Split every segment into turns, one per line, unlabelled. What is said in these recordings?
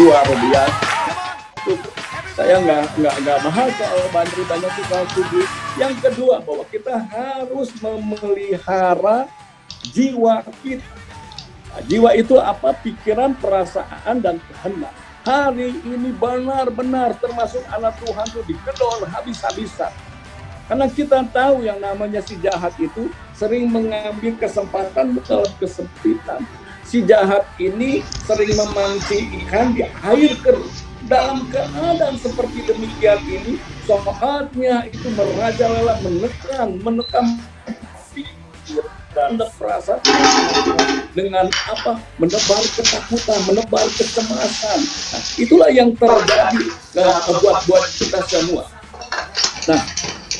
luar biasa. Saya nggak mahal soal banyak soal tubuh. Yang kedua, bahwa kita harus memelihara jiwa kita. Nah, jiwa itu apa? Pikiran, perasaan, dan kehendak. Hari ini benar-benar termasuk anak Tuhan itu digedor habis-habisan. Karena kita tahu yang namanya si jahat itu sering mengambil kesempatan dalam kesempitan. Si jahat ini sering memancing ikan di air keruh. Dalam keadaan seperti demikian ini, saatnya itu merajalela, menekan pikiran dan perasaan dengan apa? Menebar ketakutan, menebar kecemasan. Nah, itulah yang terjadi buat kita semua. Nah,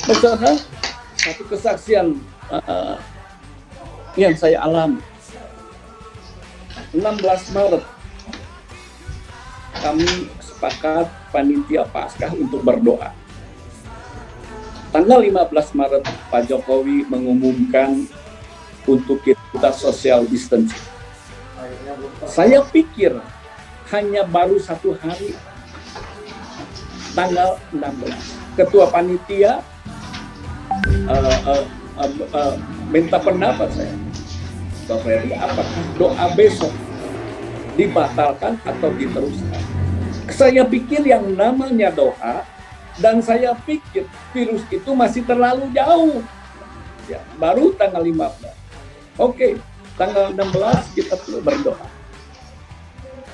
saudara, satu kesaksian yang saya alami. 16 Maret kami sepakat panitia Paskah untuk berdoa. Tanggal 15 Maret Pak Jokowi mengumumkan untuk kita social distancing. Saya pikir hanya baru 1 hari, tanggal 16. Ketua panitia minta pendapat saya. Pak Freddy, apakah doa besok dibatalkan atau diteruskan? Saya pikir yang namanya doa, dan saya pikir virus itu masih terlalu jauh. Ya, baru tanggal 15. Oke, tanggal 16 kita perlu berdoa.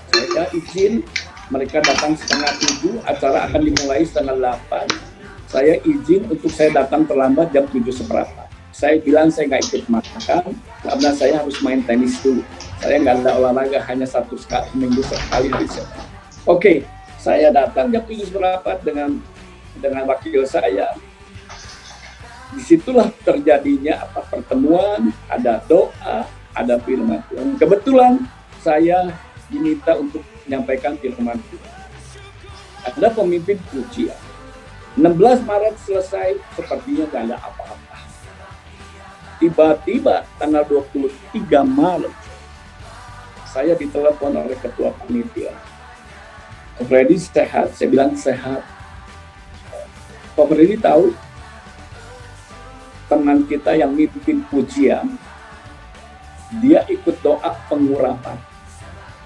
Saya izin, mereka datang setengah 7, acara akan dimulai setengah 8. Saya izin untuk saya datang terlambat jam 7:15. Saya bilang saya nggak ikut makan karena saya harus main tenis dulu. Saya nggak ada olahraga, hanya 1 minggu sekali bisa. Oke, saya datang jam 7:15 dengan wakil saya. Disitulah terjadinya pertemuan, ada doa, ada firman Tuhan. Kebetulan saya diminta untuk menyampaikan firman Tuhan. Ada pemimpin pujian. 16 Maret selesai, sepertinya nggak ada apa-apa. Tiba-tiba tanggal 23 Maret, saya ditelepon oleh ketua panitia. Pak Freddy sehat? Saya bilang sehat. Pak Freddy tahu teman kita yang mimpin pujian, dia ikut doa pengurapan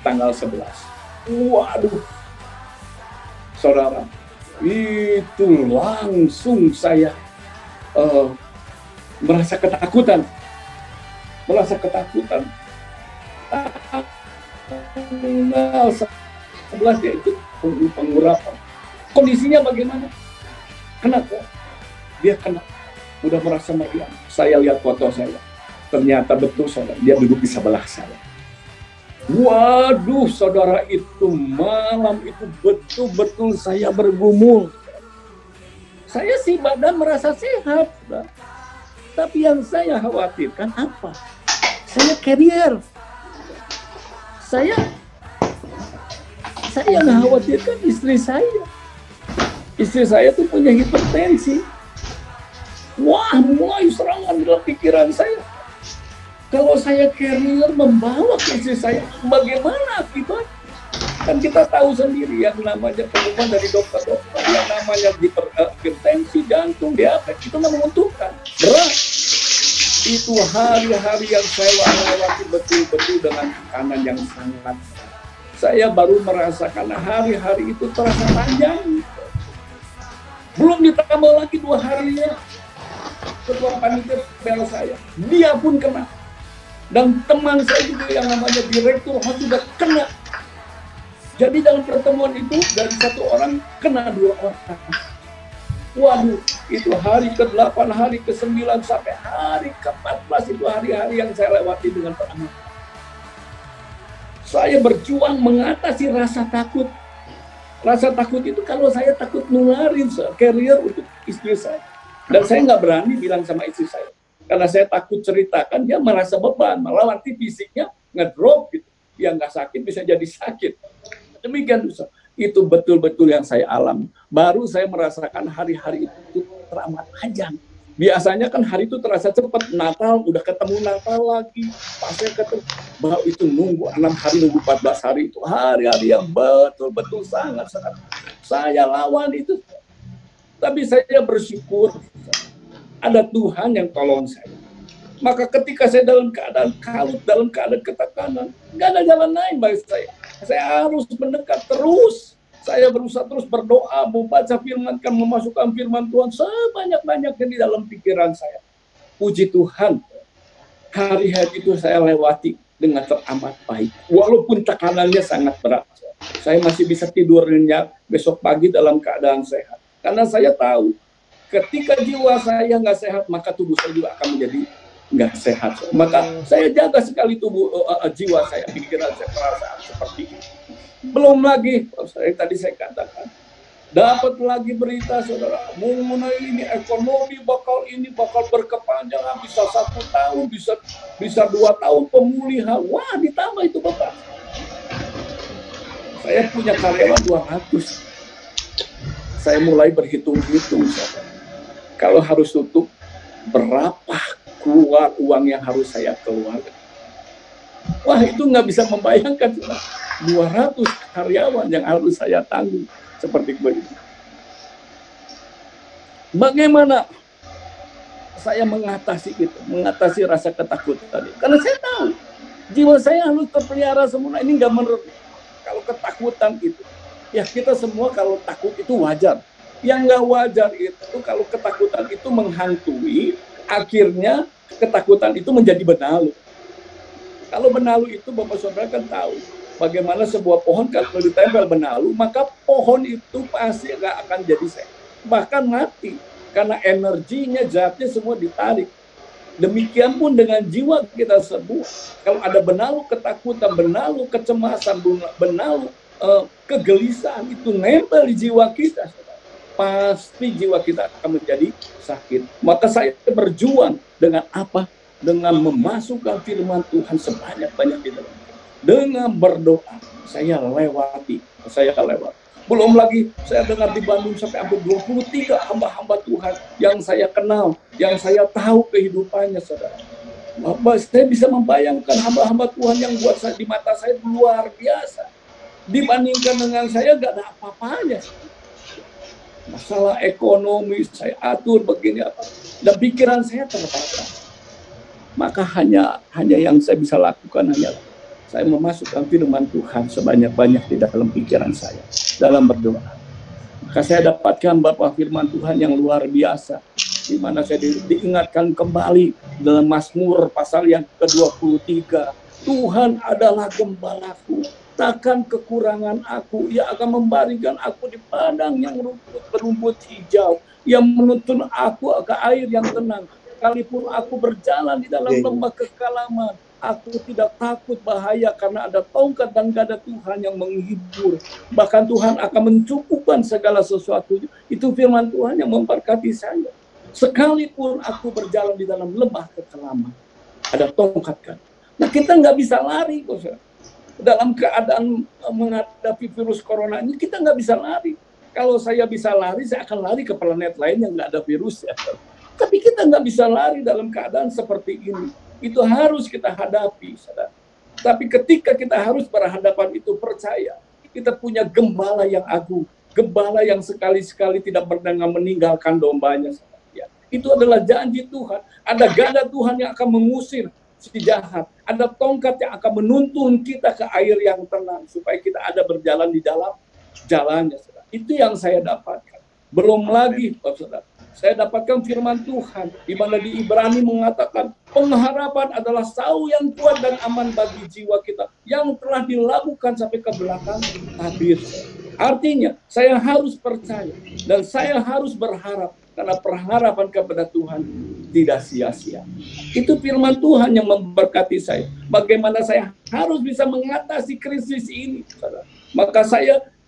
tanggal 11. Waduh, saudara, itu langsung saya merasa ketakutan. Tanggal 11 dia ikut pengurapan. Kondisinya bagaimana? Kenapa? Dia kena. Udah merasa meriang. Saya lihat foto saya. Ternyata betul saudara, dia duduk di sebelah saya. Waduh, saudara, itu malam itu betul-betul saya bergumul. Saya sih badan merasa sehat, saudara. Tapi yang saya khawatirkan apa? Saya carrier. Saya khawatirkan istri saya. Istri saya tuh punya hipertensi. Wah, mulai serangan dalam pikiran saya. Kalau saya carrier membawa ke istri saya, bagaimana akibatnya? Kan kita tahu sendiri yang namanya pengumuman dari dokter-dokter, yang namanya hipertensi jantung, diabetes, itu menguntungkan. Berat. Itu hari-hari yang saya lewati betul-betul dengan tekanan yang sangat. Saya baru merasakan hari-hari itu terasa panjang. Belum ditambah lagi 2 harinya ketua panitia bel saya, dia pun kena. Dan teman saya juga yang namanya direktur sudah kena. Jadi dalam pertemuan itu dari 1 orang kena 2 orang. Waduh, itu hari ke-8, hari ke-9 sampai hari ke-14 itu hari-hari yang saya lewati dengan tenang. Saya berjuang mengatasi rasa takut. Rasa takut itu kalau saya takut nularin carrier untuk istri saya. Dan saya nggak berani bilang sama istri saya. Karena saya takut ceritakan, dia merasa beban. Malah nanti fisiknya ngedrop gitu. Yang nggak sakit bisa jadi sakit. Demikian itu betul-betul yang saya alami. Baru saya merasakan hari-hari itu teramat panjang. Biasanya kan hari itu terasa cepat, Natal udah ketemu Natal lagi, pas saya ketemu, bahwa itu nunggu 6 hari, nunggu 14 hari itu hari-hari yang betul-betul sangat-sangat saya lawan itu. Tapi saya bersyukur ada Tuhan yang tolong saya. Maka ketika saya dalam keadaan kalut, dalam keadaan ketekanan, nggak ada jalan lain bagi saya. Saya harus mendekat terus. Saya berusaha terus berdoa, membaca firman, memasukkan firman Tuhan sebanyak-banyaknya di dalam pikiran saya. Puji Tuhan, hari-hari itu saya lewati dengan teramat baik. Walaupun tekanannya sangat berat, saya masih bisa tidur nyenyak besok pagi dalam keadaan sehat. Karena saya tahu, ketika jiwa saya nggak sehat, maka tubuh saya juga akan menjadi nggak sehat. Maka saya jaga sekali tubuh, jiwa saya, pikiran saya, perasaan seperti ini. Belum lagi, tadi saya katakan, dapat lagi berita, saudara, mengenai ini ekonomi bakal berkepanjangan, bisa 1 tahun, bisa 2 tahun pemulihan. Wah, ditambah itu Bapak. Saya punya karyawan 200. Saya mulai berhitung-hitung, saudara. Kalau harus tutup, berapa keluar uang yang harus saya keluarkan? Wah, itu nggak bisa membayangkan, saudara. 200 karyawan yang harus saya tanggung seperti begitu. Bagaimana saya mengatasi itu, mengatasi rasa ketakutan tadi? Karena saya tahu jiwa saya harus terpelihara semula. Ini nggak menurut. Kalau ketakutan itu, ya kita semua kalau takut itu wajar. Yang nggak wajar itu kalau ketakutan itu menghantui, akhirnya ketakutan itu menjadi benalu. Kalau benalu itu Bapak Saudara kan tahu bagaimana sebuah pohon kalau ditempel benalu, maka pohon itu pasti nggak akan jadi sehat, bahkan mati, karena energinya, zatnya semua ditarik. Demikian pun dengan jiwa kita semua. Kalau ada benalu ketakutan, benalu kecemasan, benalu kegelisahan itu nempel di jiwa kita, pasti jiwa kita akan menjadi sakit. Maka saya berjuang dengan apa? Dengan memasukkan firman Tuhan sebanyak-banyak di dalam. Dengan berdoa, saya lewat. Belum lagi, saya dengar di Bandung sampai hampir 23 hamba-hamba Tuhan yang saya kenal, yang saya tahu kehidupannya, saudara. Saya bisa membayangkan hamba-hamba Tuhan yang buat saya, di mata saya luar biasa. Dibandingkan dengan saya, gak ada apa-apanya. Masalah ekonomi, saya atur begini apa. Dan pikiran saya terbatas. Maka hanya yang saya bisa lakukan hanyalah saya memasukkan firman Tuhan sebanyak-banyak di dalam pikiran saya, dalam berdoa. Maka saya dapatkan Bapak firman Tuhan yang luar biasa, di mana saya diingatkan kembali dalam Mazmur pasal yang ke-23. Tuhan adalah gembalaku, takkan kekurangan aku. Ia akan membaringkan aku di padang yang berumput hijau, yang menuntun aku ke air yang tenang. Sekalipun aku berjalan di dalam lembah kekelaman, aku tidak takut bahaya, karena ada tongkat dan gada Tuhan yang menghibur. Bahkan Tuhan akan mencukupkan segala sesuatu. Itu firman Tuhan yang memberkati saya. Sekalipun aku berjalan di dalam lembah kekelaman, ada tongkat kan. Nah, kita nggak bisa lari, Bos. Dalam keadaan menghadapi virus corona ini, kita nggak bisa lari. Kalau saya bisa lari, saya akan lari ke planet lain yang nggak ada virus, ya. Tapi kita nggak bisa lari dalam keadaan seperti ini. Itu harus kita hadapi, saudara. Tapi ketika kita harus berhadapan itu, percaya kita punya gembala yang agung, gembala yang sekali-sekali tidak pernah meninggalkan dombanya, saudara. Ya. Itu adalah janji Tuhan. Ada gada Tuhan yang akan mengusir si jahat. Ada tongkat yang akan menuntun kita ke air yang tenang supaya kita ada berjalan di dalam jalannya, saudara. Itu yang saya dapatkan. Belum lagi, saudara, saya dapatkan firman Tuhan di mana di Ibrani mengatakan pengharapan adalah sau yang kuat dan aman bagi jiwa kita yang telah dilakukan sampai ke belakang tabir. Artinya saya harus percaya dan saya harus berharap, karena pengharapan kepada Tuhan tidak sia-sia. Itu firman Tuhan yang memberkati saya. Bagaimana saya harus bisa mengatasi krisis ini, saudara. Maka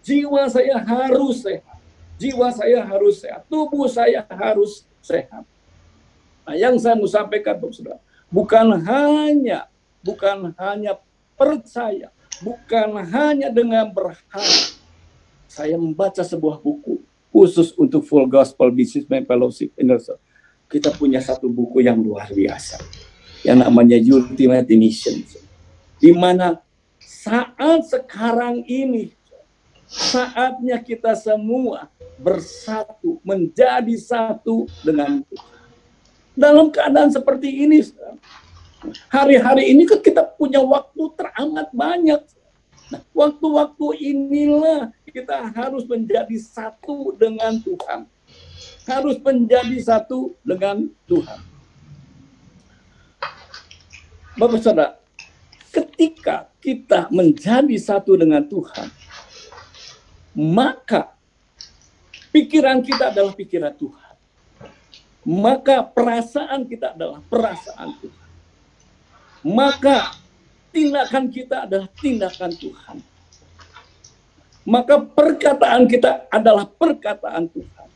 jiwa saya harus sehat. Jiwa saya harus sehat, tubuh saya harus sehat. Nah, yang saya mau sampaikan, saudara, bukan hanya percaya, bukan hanya dengan berharap. Saya membaca sebuah buku khusus untuk Full Gospel Businessman Fellowship Indonesia. kita punya satu buku yang luar biasa, yang namanya Ultimate Mission, di mana saat sekarang ini, saatnya kita semua bersatu, menjadi satu dengan Tuhan. Dalam keadaan seperti ini, hari-hari ini kan kita punya waktu teramat banyak. Nah, waktu-waktu inilah kita harus menjadi satu dengan Tuhan. Harus menjadi satu dengan Tuhan. Bapak Saudara, ketika kita menjadi satu dengan Tuhan, maka pikiran kita adalah pikiran Tuhan. Maka perasaan kita adalah perasaan Tuhan. Maka tindakan kita adalah tindakan Tuhan. Maka perkataan kita adalah perkataan Tuhan.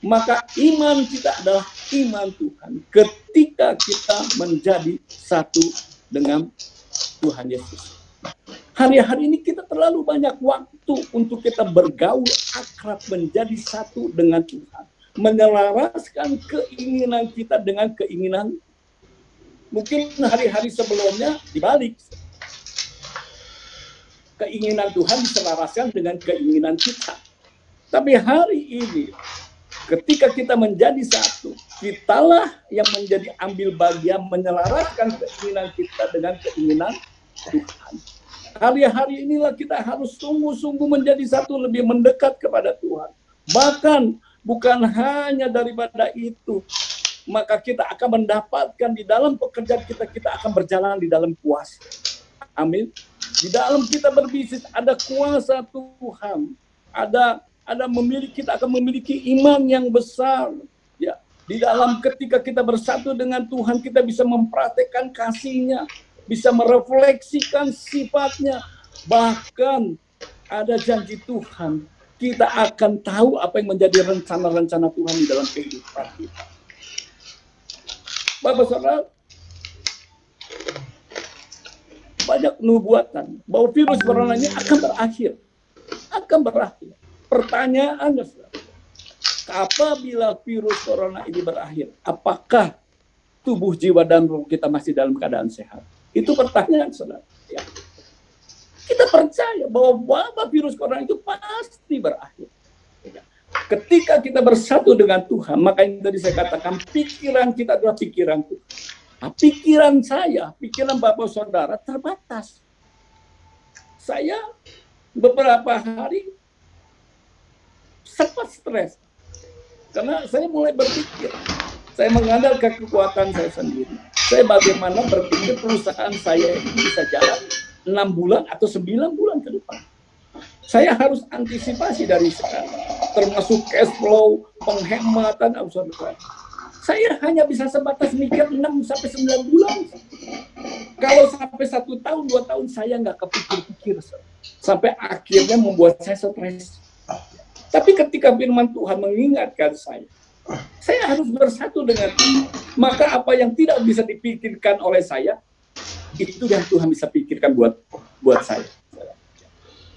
Maka iman kita adalah iman Tuhan. Ketika kita menjadi satu dengan Tuhan Yesus. Hari-hari ini kita terlalu banyak waktu untuk kita bergaul akrab menjadi satu dengan Tuhan. Menyelaraskan keinginan kita dengan keinginan. Mungkin hari-hari sebelumnya dibalik. Keinginan Tuhan diselaraskan dengan keinginan kita. Tapi hari ini, ketika kita menjadi satu, kitalah yang menjadi ambil bagian menyelaraskan keinginan kita dengan keinginan Tuhan. Hari-hari inilah kita harus sungguh-sungguh menjadi satu, lebih mendekat kepada Tuhan. Bahkan bukan hanya daripada itu, maka kita akan mendapatkan di dalam pekerjaan kita, kita akan berjalan di dalam kuasa. Amin. Di dalam kita berbisnis ada kuasa Tuhan. Kita akan memiliki iman yang besar. Ya, di dalam ketika kita bersatu dengan Tuhan, kita bisa mempraktekkan kasih-Nya, bisa merefleksikan sifatnya. Bahkan ada janji Tuhan, kita akan tahu apa yang menjadi rencana-rencana Tuhan di dalam kehidupan kita. Bapak Saudara, banyak nubuatan bahwa virus corona ini akan berakhir. Akan berakhir. Pertanyaannya, apabila virus corona ini berakhir, apakah tubuh, jiwa, dan roh kita masih dalam keadaan sehat? Itu pertanyaan, saudara. Ya. Kita percaya bahwa wabah virus corona itu pasti berakhir. Ketika kita bersatu dengan Tuhan, maka yang tadi saya katakan, pikiran kita adalah pikiran Tuhan. Nah, pikiran saya, pikiran Bapak Saudara terbatas. Saya beberapa hari sempat stres. Karena saya mulai berpikir, saya mengandalkan kekuatan saya sendiri. Saya bagaimana berpikir perusahaan saya ini bisa jalan 6 bulan atau 9 bulan ke depan. Saya harus antisipasi dari sekarang, termasuk cash flow, penghematan, saya hanya bisa sebatas mikir 6 sampai 9 bulan. Kalau sampai 1 tahun, 2 tahun, saya nggak kepikir-pikir. Sampai akhirnya membuat saya stres. Tapi ketika firman Tuhan mengingatkan saya harus bersatu dengan Tuhan. Maka apa yang tidak bisa dipikirkan oleh saya, itu yang Tuhan bisa pikirkan buat saya.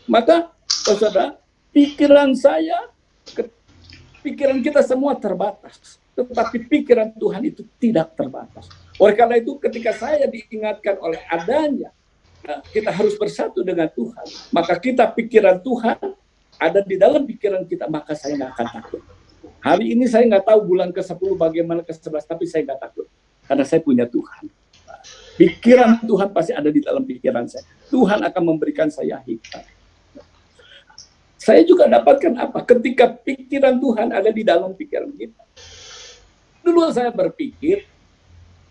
Maka, saudara, pikiran kita semua terbatas. Tetapi pikiran Tuhan itu tidak terbatas. Oleh karena itu, ketika saya diingatkan oleh adanya, kita harus bersatu dengan Tuhan. Maka pikiran Tuhan ada di dalam pikiran kita, maka saya nggak akan takut. Hari ini saya nggak tahu bulan ke-10 bagaimana ke-11, tapi saya nggak takut. Karena saya punya Tuhan. Pikiran Tuhan pasti ada di dalam pikiran saya. Tuhan akan memberikan saya hikmat. Saya juga dapatkan apa? Ketika pikiran Tuhan ada di dalam pikiran kita. Dulu saya berpikir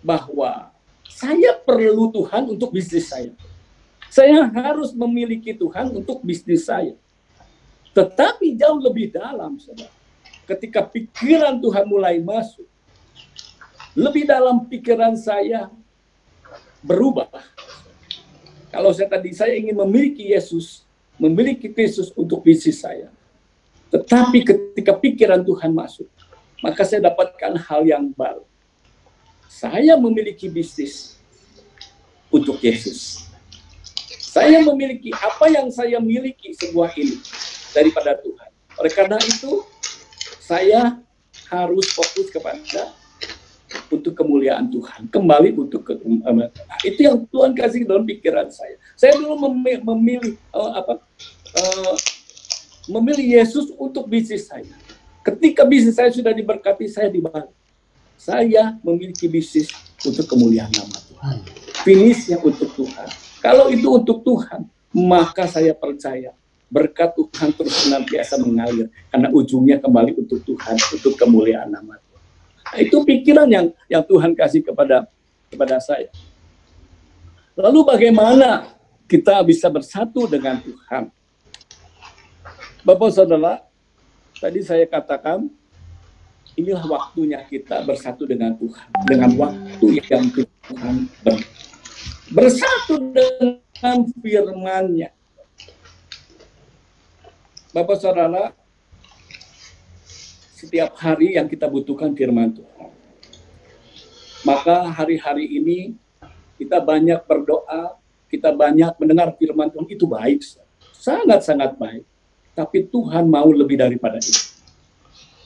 bahwa saya perlu Tuhan untuk bisnis saya. Saya harus memiliki Tuhan untuk bisnis saya. Tetapi jauh lebih dalam, saudara. Ketika pikiran Tuhan mulai masuk, lebih dalam pikiran saya berubah. Kalau saya ingin memiliki Yesus, memiliki Kristus untuk bisnis saya. Tetapi ketika pikiran Tuhan masuk, maka saya dapatkan hal yang baru. Saya memiliki bisnis untuk Yesus. Saya memiliki apa yang saya miliki, sebuah ini daripada Tuhan. Oleh karena itu, saya harus fokus kepada untuk kemuliaan Tuhan, kembali untuk itu yang Tuhan kasih dalam pikiran saya. Saya dulu memilih Yesus untuk bisnis saya. Ketika bisnis saya sudah diberkati, saya dibalik. Saya memiliki bisnis untuk kemuliaan nama Tuhan. Finishnya untuk Tuhan. Kalau itu untuk Tuhan, maka saya percaya berkat Tuhan terus senantiasa mengalir, karena ujungnya kembali untuk Tuhan, untuk kemuliaan nama Tuhan. Nah, itu pikiran yang Tuhan kasih kepada saya. Lalu bagaimana kita bisa bersatu dengan Tuhan? Bapak Saudara, tadi saya katakan inilah waktunya kita bersatu dengan Tuhan, dengan waktu yang Tuhan beri. Bersatu dengan firman-Nya. Bapak Saudara, setiap hari yang kita butuhkan firman Tuhan. Maka hari-hari ini kita banyak berdoa, kita banyak mendengar firman Tuhan, itu baik, sangat-sangat baik. Tapi Tuhan mau lebih daripada itu.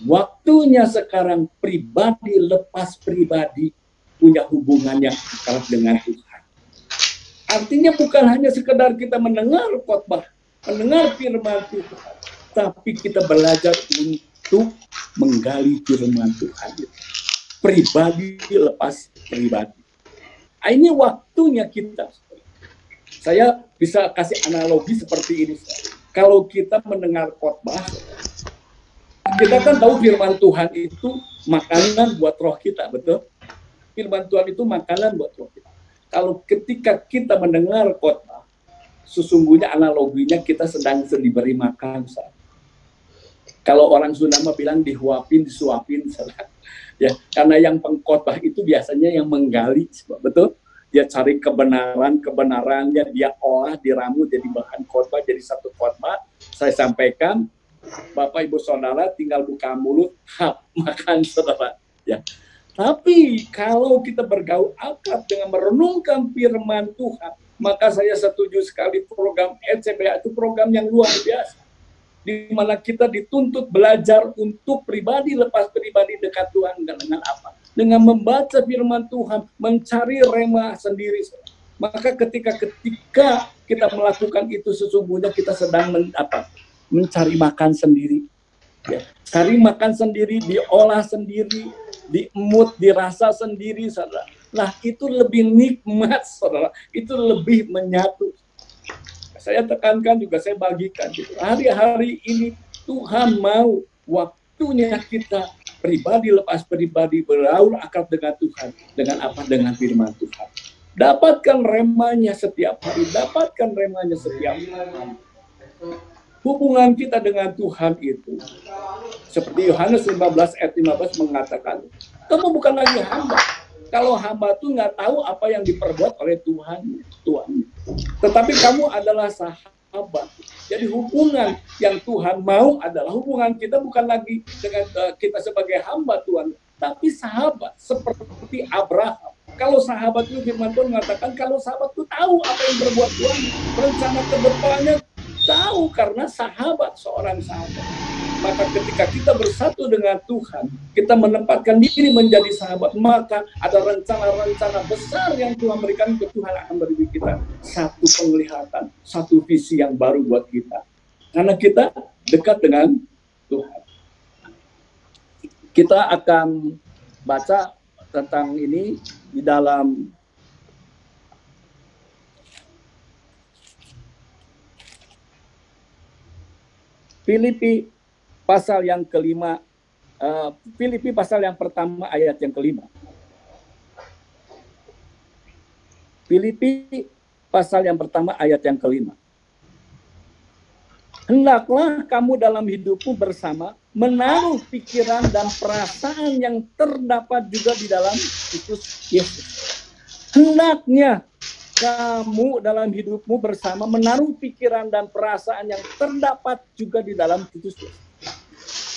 Waktunya sekarang pribadi lepas pribadi punya hubungan yang akrab dengan Tuhan. Artinya bukan hanya sekedar kita mendengar khotbah, mendengar firman Tuhan, tapi kita belajar untuk menggali firman Tuhan. Pribadi lepas pribadi. Ini waktunya kita. Saya bisa kasih analogi seperti ini. Kalau kita mendengar khotbah, kita kan tahu firman Tuhan itu makanan buat roh kita, betul? Firman Tuhan itu makanan buat roh kita. Kalau ketika kita mendengar khotbah, sesungguhnya analoginya kita sedang diberi makan. Kalau orang Sunda bilang dihuapin, disuapin, ya, karena yang pengkhotbah itu biasanya yang menggali, betul? Dia cari kebenarannya, dia olah, diramu jadi bahan khotbah, jadi satu khotbah. Saya sampaikan, Bapak Ibu Saudara tinggal buka mulut, makan saudara. Ya. Tapi kalau kita bergaul akrab dengan merenungkan firman Tuhan, maka saya setuju sekali program ECBA itu program yang luar biasa. Di mana kita dituntut belajar untuk pribadi lepas pribadi dekat Tuhan dengan apa? Dengan membaca firman Tuhan, mencari rema sendiri. Maka ketika kita melakukan itu sesungguhnya kita sedang mencari makan sendiri. Ya, cari makan sendiri, diolah sendiri, diemut, dirasa sendiri, saudara. Nah, itu lebih nikmat, saudara. Itu lebih menyatu. Saya tekankan juga, saya bagikan. Gitu. Hari-hari ini Tuhan mau waktunya kita pribadi lepas pribadi bergaul akrab dengan Tuhan. Dengan apa? Dengan firman Tuhan. Dapatkan remanya setiap hari. Dapatkan remanya setiap hari. Hubungan kita dengan Tuhan itu seperti Yohanes 15 ayat 15 mengatakan, kamu bukan lagi hamba. Kalau hamba tuh nggak tahu apa yang diperbuat oleh Tuhan. Tetapi kamu adalah sahabat. Jadi hubungan yang Tuhan mau adalah hubungan kita bukan lagi dengan kita sebagai hamba Tuhan, tapi sahabat seperti Abraham. Kalau sahabat itu firman Tuhan mengatakan kalau sahabat itu tahu apa yang berbuat Tuhan, rencana ke depannya tahu karena seorang sahabat. Maka ketika kita bersatu dengan Tuhan, kita menempatkan diri menjadi sahabat, maka ada rencana-rencana besar yang Tuhan berikan ke Tuhan akan beri kita satu penglihatan, satu visi yang baru buat kita. Karena kita dekat dengan Tuhan. Kita akan baca tentang ini di dalam Filipi pasal yang kelima, Filipi pasal yang pertama ayat yang kelima. Filipi pasal yang pertama ayat yang kelima. Hendaklah kamu dalam hidupmu bersama menaruh pikiran dan perasaan yang terdapat juga di dalam Kristus Yesus. Hendaknya kamu dalam hidupmu bersama menaruh pikiran dan perasaan yang terdapat juga di dalam Kristus Yesus.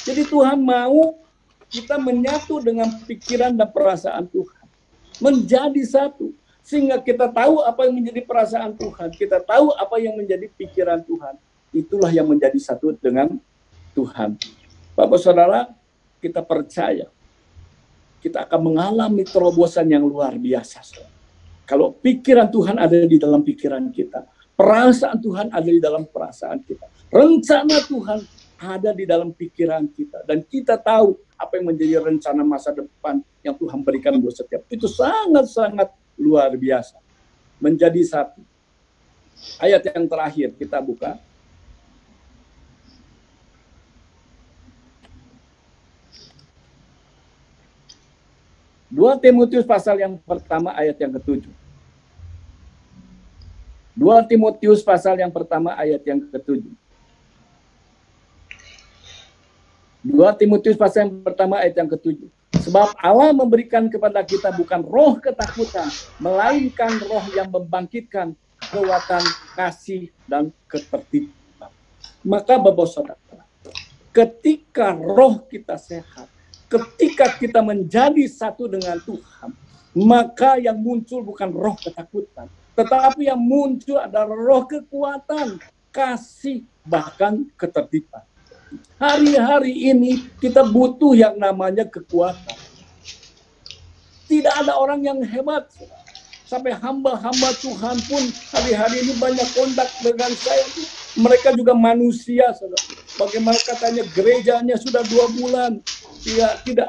Jadi Tuhan mau kita menyatu dengan pikiran dan perasaan Tuhan. Menjadi satu. Sehingga kita tahu apa yang menjadi perasaan Tuhan. Kita tahu apa yang menjadi pikiran Tuhan. Itulah yang menjadi satu dengan Tuhan. Bapak Saudara, kita percaya kita akan mengalami terobosan yang luar biasa. Kalau pikiran Tuhan ada di dalam pikiran kita, perasaan Tuhan ada di dalam perasaan kita, rencana Tuhan ada di dalam pikiran kita, dan kita tahu apa yang menjadi rencana masa depan yang Tuhan berikan buat setiap. Itu sangat-sangat luar biasa. Menjadi satu. Ayat yang terakhir kita buka. Dua Timotius pasal yang pertama ayat yang ke-7. 2 Timotius pasal yang pertama ayat yang ke-7. 2 Timotius pasal yang pertama ayat yang ke-7. Sebab Allah memberikan kepada kita bukan roh ketakutan, melainkan roh yang membangkitkan kekuatan, kasih, dan ketertiban. Maka Bapak Saudara, ketika roh kita sehat, ketika kita menjadi satu dengan Tuhan, maka yang muncul bukan roh ketakutan, tetapi yang muncul adalah roh kekuatan, kasih, bahkan ketertiban. Hari-hari ini kita butuh yang namanya kekuatan. Tidak ada orang yang hebat. Sampai hamba-hamba Tuhan pun hari-hari ini banyak kontak dengan saya. Mereka juga manusia. Bagaimana katanya gerejanya sudah 2 bulan. Tidak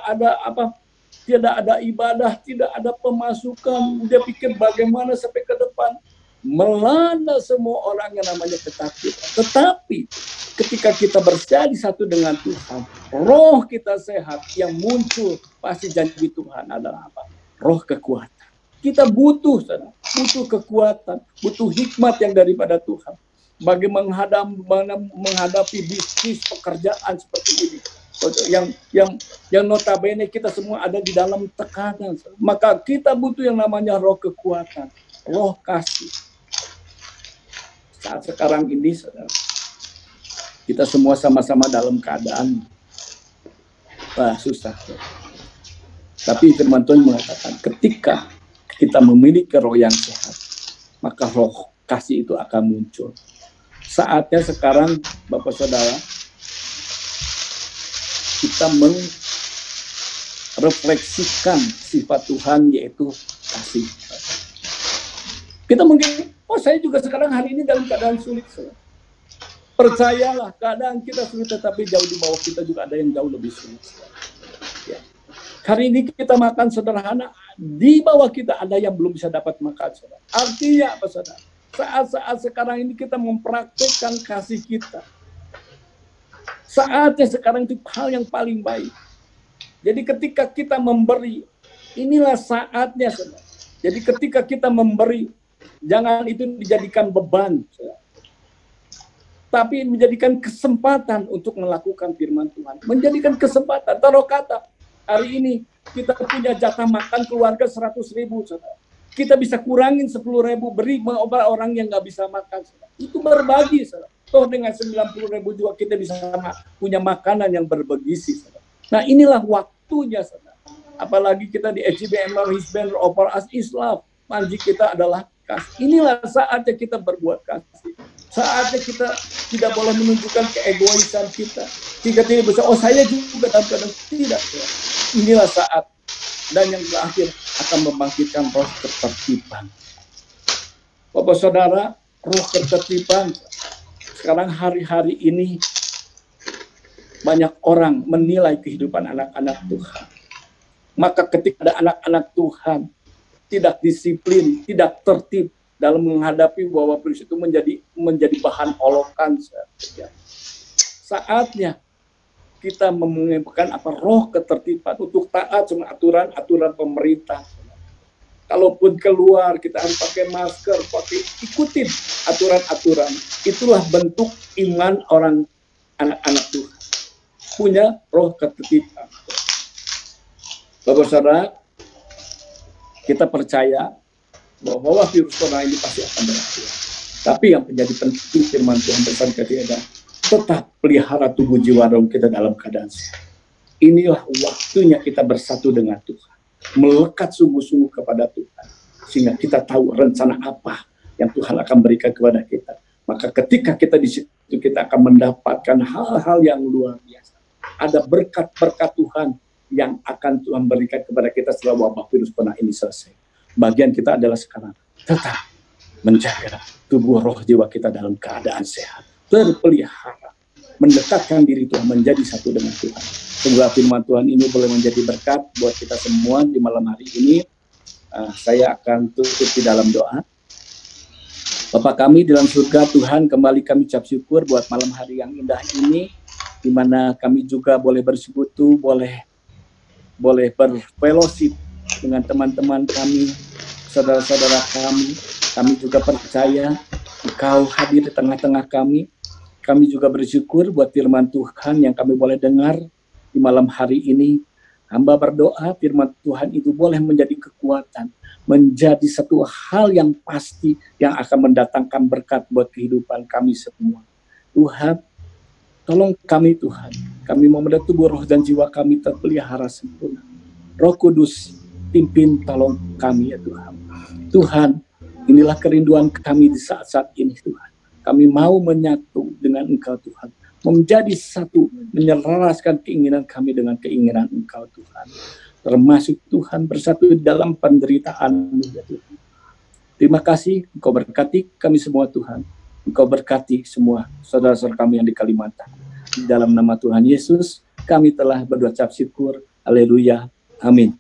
ada ibadah, tidak ada pemasukan. Dia pikir bagaimana sampai ke depan. Melanda semua orang yang namanya ketakutan. Tetapi ketika kita bersatu satu dengan Tuhan, roh kita sehat, yang muncul pasti janji Tuhan adalah apa? Roh kekuatan. Kita butuh kekuatan, butuh hikmat yang daripada Tuhan. Bagi menghadapi bisnis pekerjaan seperti ini. Yang notabene kita semua ada di dalam tekanan. Maka kita butuh yang namanya roh kekuatan, roh kasih. Saat sekarang ini, saudara, kita semua sama-sama dalam keadaan susah. Tapi firman Tuhan mengatakan, ketika kita memiliki roh yang sehat, maka roh kasih itu akan muncul. Saatnya sekarang, Bapak Saudara, kita merefleksikan sifat Tuhan, yaitu kasih. Kita mungkin, saya juga sekarang hari ini dalam keadaan sulit. Percayalah, keadaan kita sulit, tetapi jauh di bawah kita juga ada yang jauh lebih sulit. Ya. Hari ini kita makan sederhana, di bawah kita ada yang belum bisa dapat makan. Saudara. Artinya apa, saudara? Saat-saat sekarang ini kita mempraktikkan kasih kita. Saatnya sekarang itu hal yang paling baik. Jadi ketika kita memberi, inilah saatnya, saudara. Jadi ketika kita memberi, jangan itu dijadikan beban, tapi menjadikan kesempatan untuk melakukan firman Tuhan. Menjadikan kesempatan. Taruh kata, hari ini kita punya jatah makan keluarga 100.000, saudara. Kita bisa kurangin 10.000, beri orang yang nggak bisa makan, saudara. Itu berbagi, saudara. Toh dengan 90.000 juga kita bisa punya makanan yang bergizi, saudara. Nah inilah waktunya, saudara. Apalagi kita di HBM Hisben Offer As Islam. Manji kita adalah kasih. Inilah saatnya kita berbuat kasih. Saatnya kita tidak boleh menunjukkan keegoisan kita. Jika tidak bisa, saya juga dalam keadaan tidak. Inilah saat. Dan yang terakhir akan membangkitkan roh ketertiban. Bapak Saudara, roh ketertiban. Sekarang hari-hari ini banyak orang menilai kehidupan anak-anak Tuhan. Maka ketika ada anak-anak Tuhan tidak disiplin, tidak tertib dalam menghadapi bahwa prinsip itu menjadi bahan olokan. Saatnya kita mengemukakan roh ketertiban untuk taat sama aturan-aturan pemerintah. Kalaupun keluar kita harus pakai masker, ikutin aturan-aturan. Itulah bentuk iman orang anak-anak Tuhan. Punya roh ketertiban. Bapak Saudara, kita percaya bahwa virus corona ini pasti akan berakhir. Tapi yang menjadi penting firman Tuhan pesan kita, tetap pelihara tubuh jiwa roh kita dalam keadaan sehat. Inilah waktunya kita bersatu dengan Tuhan, melekat sungguh-sungguh kepada Tuhan, sehingga kita tahu rencana apa yang Tuhan akan berikan kepada kita. Maka ketika kita di situ, kita akan mendapatkan hal-hal yang luar biasa. Ada berkat-berkat Tuhan yang akan Tuhan berikan kepada kita setelah wabah virus corona ini selesai. Bagian kita adalah sekarang tetap menjaga tubuh roh jiwa kita dalam keadaan sehat, terpelihara, mendekatkan diri Tuhan, menjadi satu dengan Tuhan. Semoga firman Tuhan ini boleh menjadi berkat buat kita semua di malam hari ini. Saya akan tutup di dalam doa. Bapa kami di dalam surga, Tuhan, kembali kami ucap syukur buat malam hari yang indah ini, di mana kami juga boleh bersekutu, boleh berfellowship dengan teman-teman kami, saudara-saudara kami. Kami juga percaya Engkau hadir di tengah-tengah kami. Kami juga bersyukur buat firman Tuhan yang kami boleh dengar di malam hari ini. Hamba berdoa firman Tuhan itu boleh menjadi kekuatan, menjadi satu hal yang pasti yang akan mendatangkan berkat buat kehidupan kami semua. Tuhan, tolong kami Tuhan. Kami mau mendapat tubuh roh dan jiwa kami terpelihara sempurna. Roh Kudus, pimpin tolong kami ya Tuhan. Tuhan, inilah kerinduan kami di saat-saat ini Tuhan. Kami mau menyatu dengan Engkau Tuhan. Menjadi satu, menyelaraskan keinginan kami dengan keinginan Engkau Tuhan. Termasuk Tuhan bersatu dalam penderitaan ya Tuhan. Terima kasih, Engkau berkati kami semua Tuhan. Engkau berkati semua saudara-saudara kami yang di Kalimantan. Di dalam nama Tuhan Yesus, kami telah berdoa ucap syukur. Haleluya. Amin.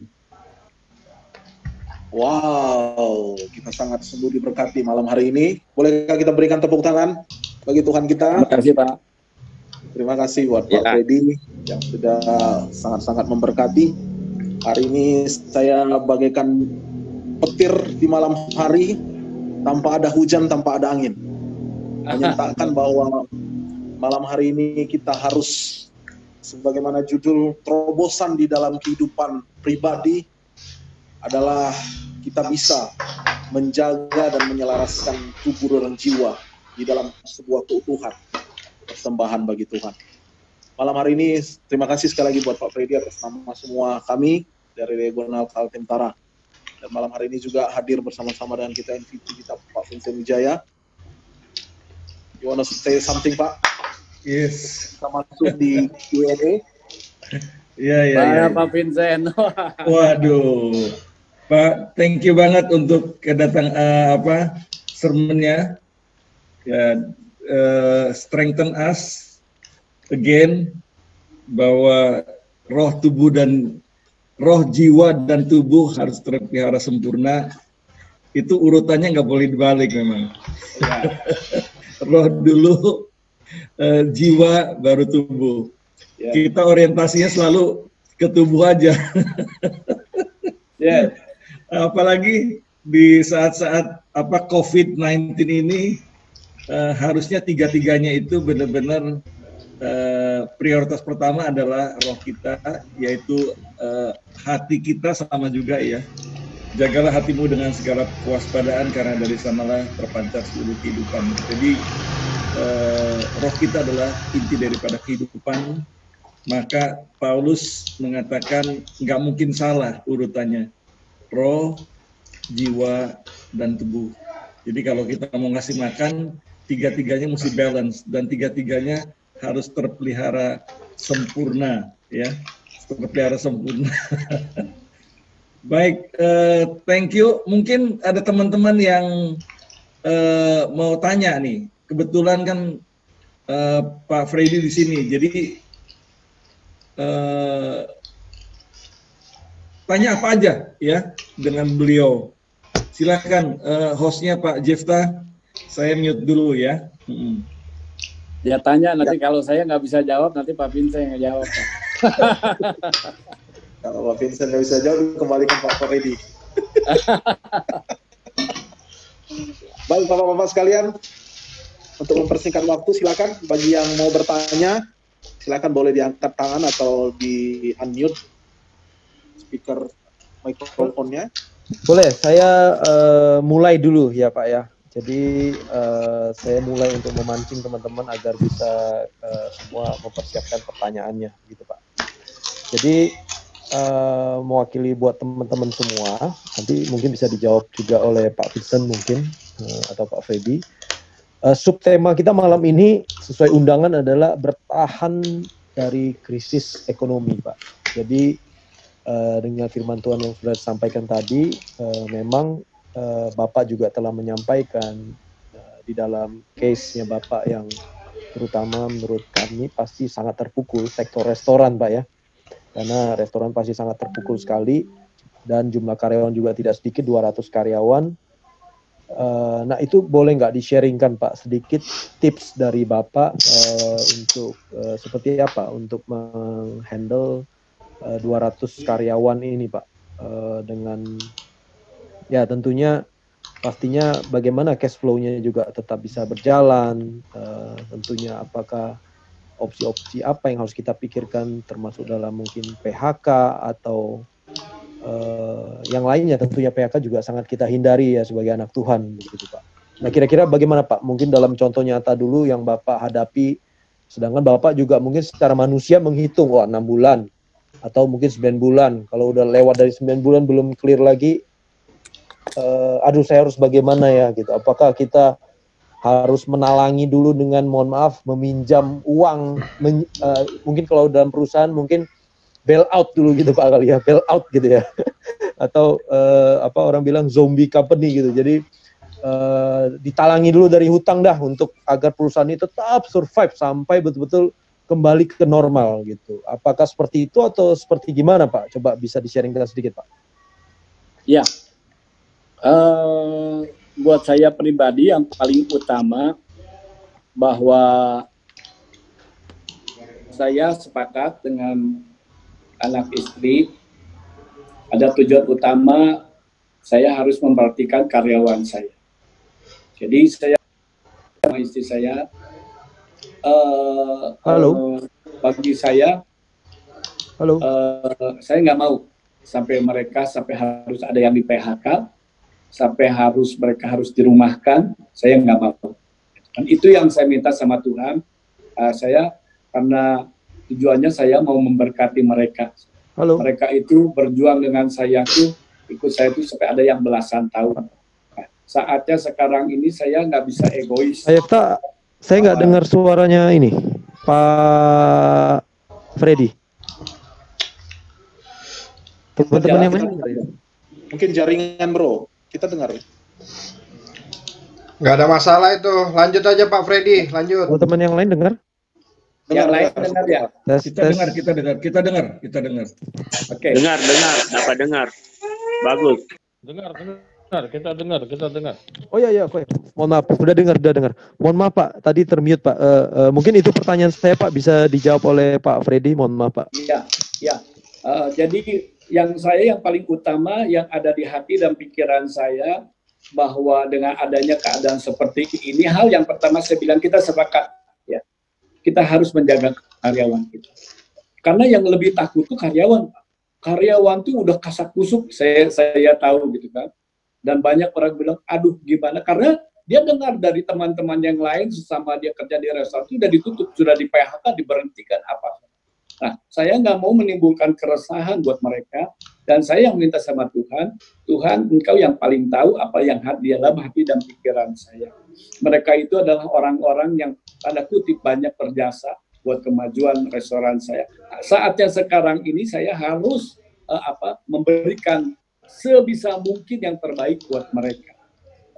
Wow, kita sangat sungguh diberkati malam hari ini. Bolehkah kita berikan tepuk tangan bagi Tuhan kita?
Terima kasih Pak.
Terima kasih buat Pak Freddy yang sudah sangat-sangat memberkati. Hari ini saya bagaikan petir di malam hari, tanpa ada hujan, tanpa ada angin. Menyatakan bahwa malam hari ini kita harus, sebagaimana judul terobosan di dalam kehidupan pribadi, adalah kita bisa menjaga dan menyelaraskan tubuh dan jiwa di dalam sebuah keutuhan persembahan bagi Tuhan. Malam hari ini terima kasih sekali lagi buat Pak Freddy atas nama semua kami dari Regional Kaltim Utara. Dan malam hari ini juga hadir bersama-sama dengan kita MVP kita Pak Vincent Wijaya. You want to say something Pak?
Yes.
Kita masuk di Q&A.
Iya.
Pak Vincent.
Waduh, Pak, thank you banget untuk kedatangan sermonnya. Ya, strengthen us again bahwa roh jiwa dan tubuh harus terpelihara sempurna. Itu urutannya nggak boleh dibalik memang. Ya. Roh dulu, jiwa baru tubuh. Ya. Kita orientasinya selalu ke tubuh aja. Ya. Apalagi di saat-saat COVID-19 ini. Harusnya tiga-tiganya itu benar-benar prioritas pertama adalah roh kita, yaitu hati kita sama juga ya. Jagalah hatimu dengan segala kewaspadaan karena dari sanalah terpancar seluruh kehidupan. Jadi roh kita adalah inti daripada kehidupan. Maka Paulus mengatakan nggak mungkin salah urutannya. Roh, jiwa, dan tubuh. Jadi kalau kita mau ngasih makan, tiga-tiganya mesti balance dan tiga-tiganya harus terpelihara sempurna ya, terpelihara sempurna. Baik, thank you. Mungkin ada teman-teman yang mau tanya nih. Kebetulan kan Pak Freddy di sini, jadi tanya apa aja ya dengan beliau. Silakan hostnya Pak Jefta. Saya mute dulu ya.
Ya tanya nanti ya. Kalau saya nggak bisa jawab nanti Pak Vincent yang jawab.
Kalau Pak Vincent nggak bisa jawab kembalikan Pak Freddy. Baik Bapak-Bapak sekalian, untuk mempersingkat waktu silakan bagi yang mau bertanya silakan boleh diangkat tangan atau di unmute speaker mikrofonnya.
Boleh, saya mulai dulu ya Pak ya. Jadi saya mulai untuk memancing teman-teman agar bisa semua mempersiapkan pertanyaannya gitu Pak. Jadi mewakili buat teman-teman semua, nanti mungkin bisa dijawab juga oleh Pak Vincent mungkin atau Pak Freddy. Subtema kita malam ini sesuai undangan adalah bertahan dari krisis ekonomi Pak. Jadi dengan firman Tuhan yang sudah disampaikan tadi, memang Bapak juga telah menyampaikan di dalam case-nya Bapak yang terutama menurut kami pasti sangat terpukul, sektor restoran Pak ya, karena restoran pasti sangat terpukul sekali, dan jumlah karyawan juga tidak sedikit, 200 karyawan. Nah itu boleh nggak di-sharingkan Pak sedikit tips dari Bapak untuk seperti apa untuk menghandle 200 karyawan ini Pak, dengan ya tentunya pastinya bagaimana cash flow-nya juga tetap bisa berjalan, tentunya apakah opsi-opsi apa yang harus kita pikirkan termasuk dalam mungkin PHK atau yang lainnya. Tentunya PHK juga sangat kita hindari ya sebagai anak Tuhan begitu Pak. Nah kira-kira bagaimana Pak, mungkin dalam contoh nyata dulu yang Bapak hadapi, sedangkan Bapak juga mungkin secara manusia menghitung, wah 6 bulan atau mungkin 9 bulan, kalau udah lewat dari 9 bulan belum clear lagi, aduh saya harus bagaimana ya gitu. Apakah kita harus menalangi dulu dengan mohon maaf meminjam uang, mungkin kalau dalam perusahaan mungkin bail out dulu gitu Pak kali ya, bail out gitu ya. Atau apa orang bilang zombie company gitu. Jadi ditalangi dulu dari hutang dah untuk agar perusahaan ini tetap survive sampai betul-betul kembali ke normal gitu. Apakah seperti itu atau seperti gimana Pak? Coba bisa di-sharingkan sedikit Pak.
Ya, buat saya pribadi yang paling utama bahwa saya sepakat dengan anak istri, ada tujuan utama saya harus memperhatikan karyawan saya. Jadi saya sama istri saya, bagi saya, saya nggak mau sampai harus ada yang di PHK, sampai mereka harus dirumahkan, saya nggak mau. Dan itu yang saya minta sama Tuhan. Saya karena tujuannya saya mau memberkati mereka. Mereka itu berjuang dengan saya tuh, ikut saya tuh sampai ada yang belasan tahun. Nah, saatnya sekarang ini saya nggak bisa egois.
Saya nggak dengar suaranya ini, Pak Freddy. Teman-teman yang lain
mungkin jaringan bro, kita dengar.
Nggak ada masalah itu, lanjut aja Pak Freddy, lanjut.
Teman-teman yang lain dengar?
Yang lain dengar ya?
Kita dengar.
Oke.
Dengar, dapat dengar. Bagus.
Dengar, kita dengar. Oh iya, mohon maaf, sudah dengar. Mohon maaf Pak, tadi termute Pak. Mungkin itu pertanyaan saya Pak, bisa dijawab oleh Pak Freddy, mohon maaf Pak.
Ya. Jadi yang paling utama yang ada di hati dan pikiran saya, bahwa dengan adanya keadaan seperti ini, hal yang pertama saya bilang kita sepakat ya, kita harus menjaga karyawan kita. Karena yang lebih takut tuh karyawan. Karyawan tuh udah kasak kusuk, saya tahu gitu kan. Dan banyak orang bilang, aduh gimana, karena dia dengar dari teman-teman yang lain sesama dia kerja di restoran itu udah ditutup, sudah di PHK, diberhentikan apa. Nah, saya nggak mau menimbulkan keresahan buat mereka, dan saya yang minta sama Tuhan, Tuhan Engkau yang paling tahu apa yang di dalam hati dan pikiran saya. Mereka itu adalah orang-orang yang tanda kutip banyak berjasa buat kemajuan restoran saya. Nah, saatnya sekarang ini saya harus memberikan sebisa mungkin yang terbaik buat mereka.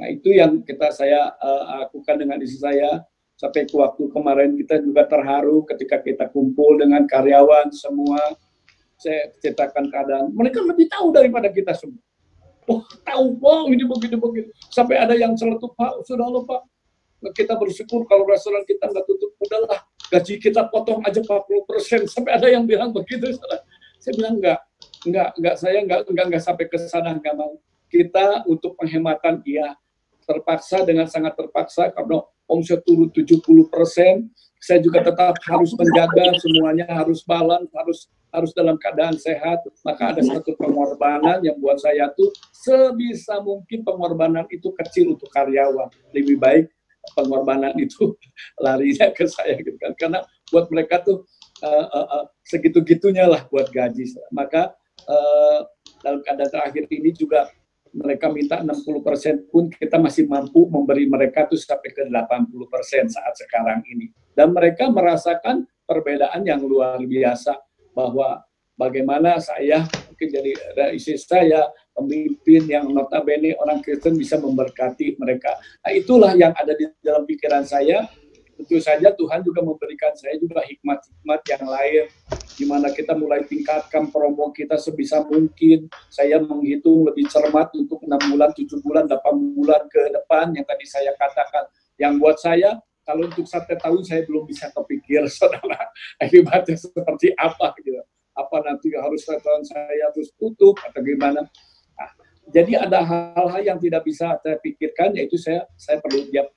Nah, itu yang saya lakukan dengan istri saya. Sampai ke waktu kemarin kita juga terharu ketika kita kumpul dengan karyawan semua. Saya ceritakan keadaan, mereka lebih tahu daripada kita semua. Tahu, ini begitu. Sampai ada yang celetuk, Pak, sudah loh Pak, kita bersyukur kalau restoran kita nggak tutup, udahlah, gaji kita potong aja 40%. Sampai ada yang bilang begitu. Saya bilang enggak, saya enggak sampai ke sana, enggak mau. Kita untuk penghematan, iya, terpaksa, dengan sangat terpaksa, karena omset turun 70%, saya juga tetap harus menjaga semuanya, harus balance, harus dalam keadaan sehat. Maka ada satu pengorbanan yang buat saya tuh sebisa mungkin pengorbanan itu kecil untuk karyawan. Lebih baik pengorbanan itu larinya ke saya gitu kan. Karena buat mereka tuh segitu-gitunya lah buat gaji. Maka dalam keadaan terakhir ini juga mereka minta 60% pun kita masih mampu memberi mereka tuh sampai ke 80% saat sekarang ini. Dan mereka merasakan perbedaan yang luar biasa, bahwa bagaimana saya mungkin jadi istri saya pemimpin yang notabene orang Kristen bisa memberkati mereka. Nah, itulah yang ada di dalam pikiran saya. Tentu saja Tuhan juga memberikan saya juga hikmat-hikmat yang lain, di mana kita mulai tingkatkan promo kita sebisa mungkin. Saya menghitung lebih cermat untuk 6 bulan, 7 bulan, 8 bulan ke depan yang tadi saya katakan. Yang buat saya, kalau untuk 1 tahun saya belum bisa kepikir, saudara, akibatnya seperti apa gitu. Apa nanti harus tahun saya terus tutup atau gimana. Nah, jadi ada hal-hal yang tidak bisa saya pikirkan, yaitu saya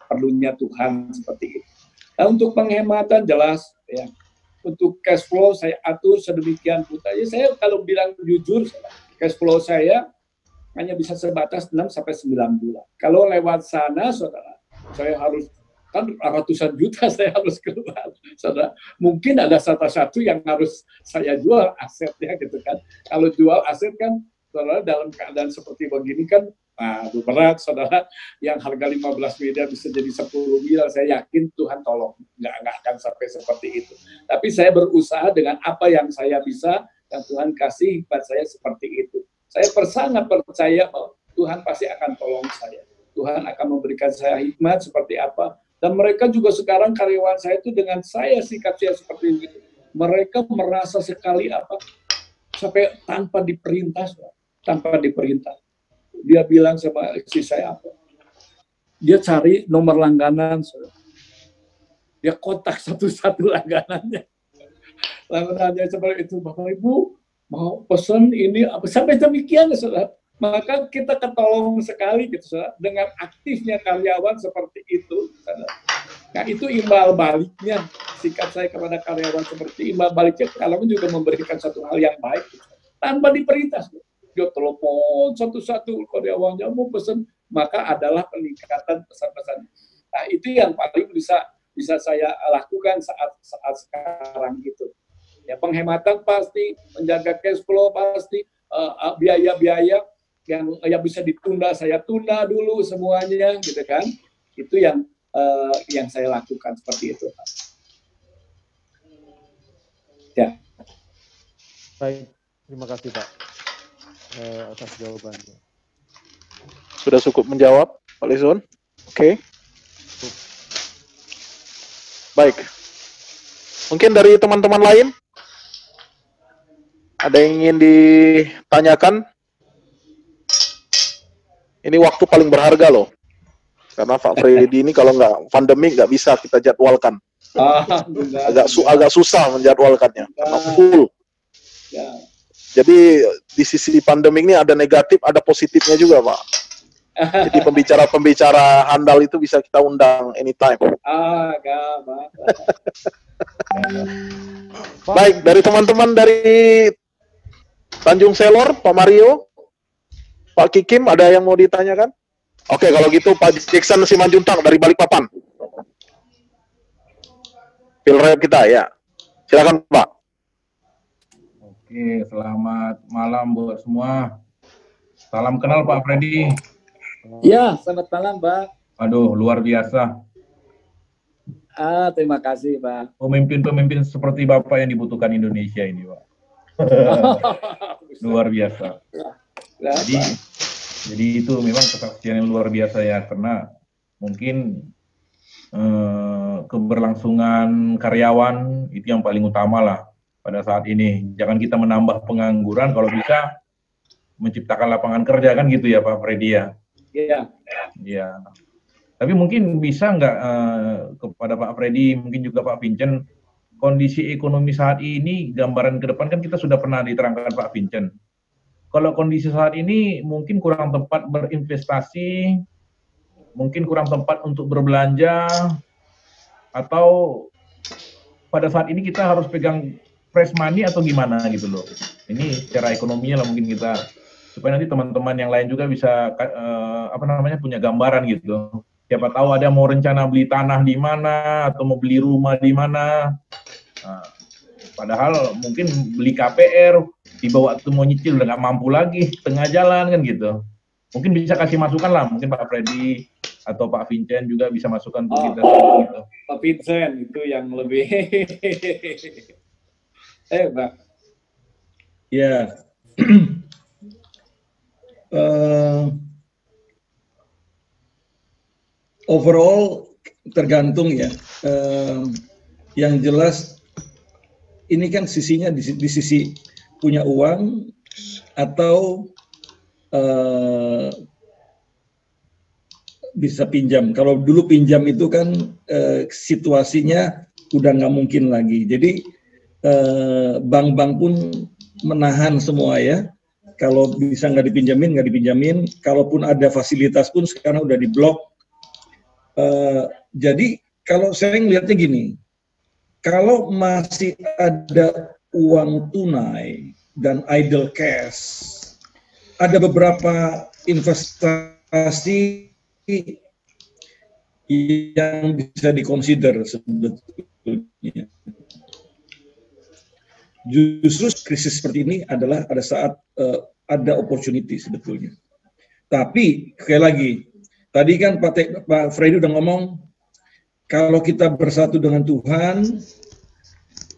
perlunya Tuhan seperti itu. Nah, untuk penghematan jelas ya. Untuk cash flow saya atur sedemikian rupa. Ya, saya kalau bilang jujur, cash flow saya hanya bisa sebatas 6 sampai 9 bulan. Kalau lewat sana, saudara, saya harus kan ratusan juta saya harus keluar. Saudara, mungkin ada satu-satu yang harus saya jual asetnya gitu kan. Kalau jual aset kan, saudara, dalam keadaan seperti begini kan, berat, saudara, yang harga 15 miliar bisa jadi 10 miliar, saya yakin Tuhan tolong, nggak akan sampai seperti itu. Tapi saya berusaha dengan apa yang saya bisa, yang Tuhan kasih hikmat saya seperti itu. Saya sangat percaya bahwa Tuhan pasti akan tolong saya. Tuhan akan memberikan saya hikmat seperti apa. Dan mereka juga sekarang karyawan saya itu dengan saya sikap saya seperti itu. Mereka merasa sekali sampai tanpa diperintah. Dia bilang sama istri saya apa? Dia cari nomor langganan. Dia kontak satu-satu langganannya. Langganannya seperti itu. Bapak Ibu mau pesan ini apa? Sampai demikian, saudara. Maka kita ketolong sekali gitu, saudara, dengan aktifnya karyawan seperti itu, saudara. Nah, itu imbal baliknya sikap saya kepada karyawan seperti imbal baliknya karyawan juga memberikan satu hal yang baik tanpa diperintah. Dia telepon satu-satu karyawannya mau pesan, maka adalah peningkatan pesan-pesan. Nah, itu yang paling bisa saya lakukan saat sekarang gitu. Ya, penghematan pasti, menjaga cash flow pasti, biaya-biaya yang bisa ditunda saya tunda dulu semuanya gitu kan. Itu yang saya lakukan seperti itu. Ya.
Baik, terima kasih Pak atas jawabannya.
Sudah cukup menjawab, Pak Lison? Oke. Baik. Mungkin dari teman-teman lain ada yang ingin ditanyakan? Ini waktu paling berharga loh. Karena Pak Freddy ini kalau nggak pandemi nggak bisa kita jadwalkan. Agak susah menjadwalkannya karena full.
Ya.
Jadi di sisi pandemi ini ada negatif, ada positifnya juga, Pak. Jadi pembicara-pembicara handal itu bisa kita undang anytime. Baik, dari teman-teman dari Tanjung Selor, Pak Mario, Pak Kikim, ada yang mau ditanyakan? Oke, kalau gitu Pak Jackson Simanjuntak dari Balikpapan. Pilrep kita ya. Silakan Pak.
Oke, selamat malam buat semua. Salam kenal Pak Freddy.
Ya, selamat malam Pak.
Aduh, luar biasa.
Terima kasih Pak.
Pemimpin-pemimpin seperti Bapak yang dibutuhkan Indonesia ini Pak. Luar biasa. Jadi itu memang kesaksian yang luar biasa ya, karena mungkin keberlangsungan karyawan itu yang paling utama lah pada saat ini. Jangan kita menambah pengangguran, kalau bisa menciptakan lapangan kerja kan gitu ya Pak Freddy ya.
Iya.
Iya. Tapi mungkin bisa nggak kepada Pak Freddy, mungkin juga Pak Vincent, kondisi ekonomi saat ini, gambaran ke depan kan kita sudah pernah diterangkan Pak Vincent. Kalau kondisi saat ini mungkin kurang tempat berinvestasi, mungkin kurang tempat untuk berbelanja, atau pada saat ini kita harus pegang fresh money atau gimana gitu loh. Ini secara ekonominya lah mungkin kita, supaya nanti teman-teman yang lain juga bisa punya gambaran gitu. Siapa tahu ada mau rencana beli tanah di mana atau mau beli rumah di mana. Nah, padahal mungkin beli KPR dibawa waktu mau nyicil udah nggak mampu lagi tengah jalan kan gitu. Mungkin bisa kasih masukan lah, mungkin Pak Freddy atau Pak Vincent juga bisa masukan untuk kita gitu.
Pak Vincent itu yang lebih Pak.
Ya, overall tergantung ya. Yang jelas ini kan sisinya di sisi punya uang atau bisa pinjam. Kalau dulu pinjam itu kan situasinya udah nggak mungkin lagi. Jadi bank-bank pun menahan semua ya. Kalau bisa nggak dipinjamin. Kalaupun ada fasilitas pun sekarang udah diblok. Jadi kalau saya ngelihatnya gini, kalau masih ada uang tunai dan idle cash, ada beberapa investasi yang bisa dikonsider sebetulnya. Justru krisis seperti ini adalah pada saat ada opportunity sebetulnya. Tapi sekali lagi, tadi kan Pak Freddy udah ngomong, kalau kita bersatu dengan Tuhan,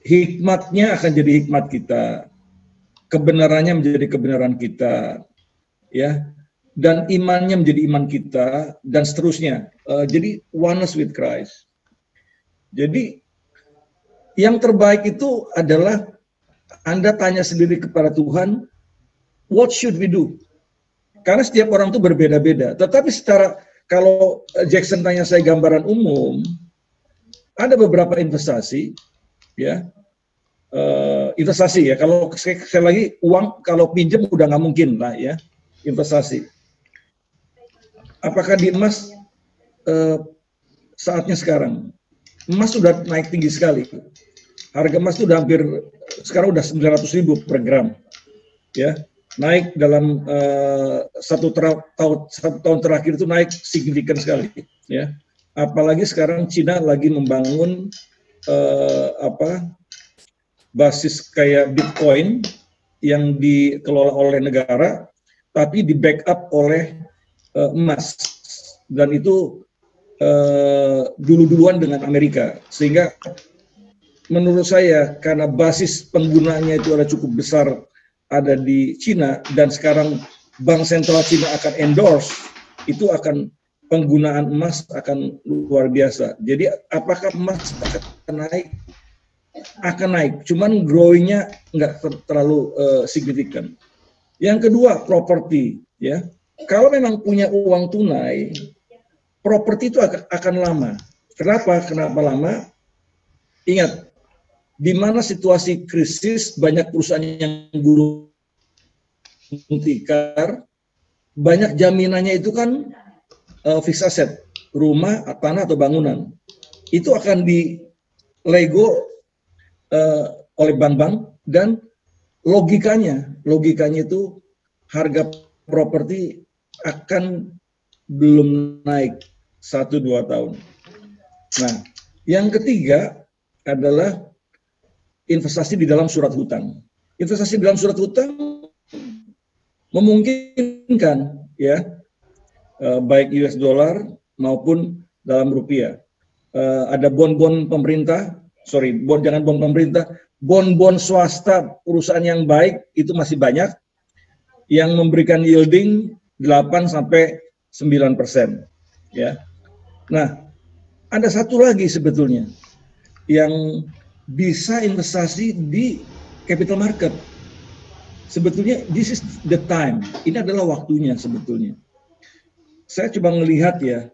hikmatnya akan jadi hikmat kita, kebenarannya menjadi kebenaran kita, ya, dan imannya menjadi iman kita, dan seterusnya. Jadi oneness with Christ. Jadi yang terbaik itu adalah Anda tanya sendiri kepada Tuhan, what should we do? Karena setiap orang itu berbeda-beda. Tetapi kalau Jackson tanya saya gambaran umum, ada beberapa investasi, ya, investasi ya. Kalau sekali lagi uang, kalau pinjam udah nggak mungkin lah ya, investasi. Apakah di emas? Saatnya sekarang, emas sudah naik tinggi sekali. Harga emas itu udah hampir sekarang udah 900.000 per gram, ya. Naik dalam satu tahun terakhir itu naik signifikan sekali, ya. Apalagi sekarang Cina lagi membangun basis kayak Bitcoin yang dikelola oleh negara, tapi di backup oleh emas, dan itu dulu-duluan dengan Amerika, sehingga menurut saya karena basis penggunanya itu ada cukup besar ada di Cina, dan sekarang Bank Sentral Cina akan endorse, itu akan penggunaan emas akan luar biasa. Jadi apakah emas akan naik? Akan naik, cuman growing-nya nggak terlalu signifikan. Yang kedua, properti, ya. Kalau memang punya uang tunai, properti itu akan lama. Kenapa lama? Ingat, di mana situasi krisis banyak perusahaan yang gulung tikar, banyak jaminannya itu kan fixed asset, rumah, tanah atau bangunan. Itu akan dilego oleh bank-bank, dan logikanya itu harga properti akan belum naik 1-2 tahun. Nah, yang ketiga adalah investasi di dalam surat hutang. Investasi di dalam surat hutang memungkinkan, ya, baik US dollar maupun dalam rupiah. Ada bon-bon pemerintah, jangan bon pemerintah, bon-bon swasta perusahaan yang baik itu masih banyak yang memberikan yielding 8-9%, ya. Nah, ada satu lagi sebetulnya yang bisa investasi di capital market. Sebetulnya this is the time. Ini adalah waktunya sebetulnya. Saya coba melihat ya,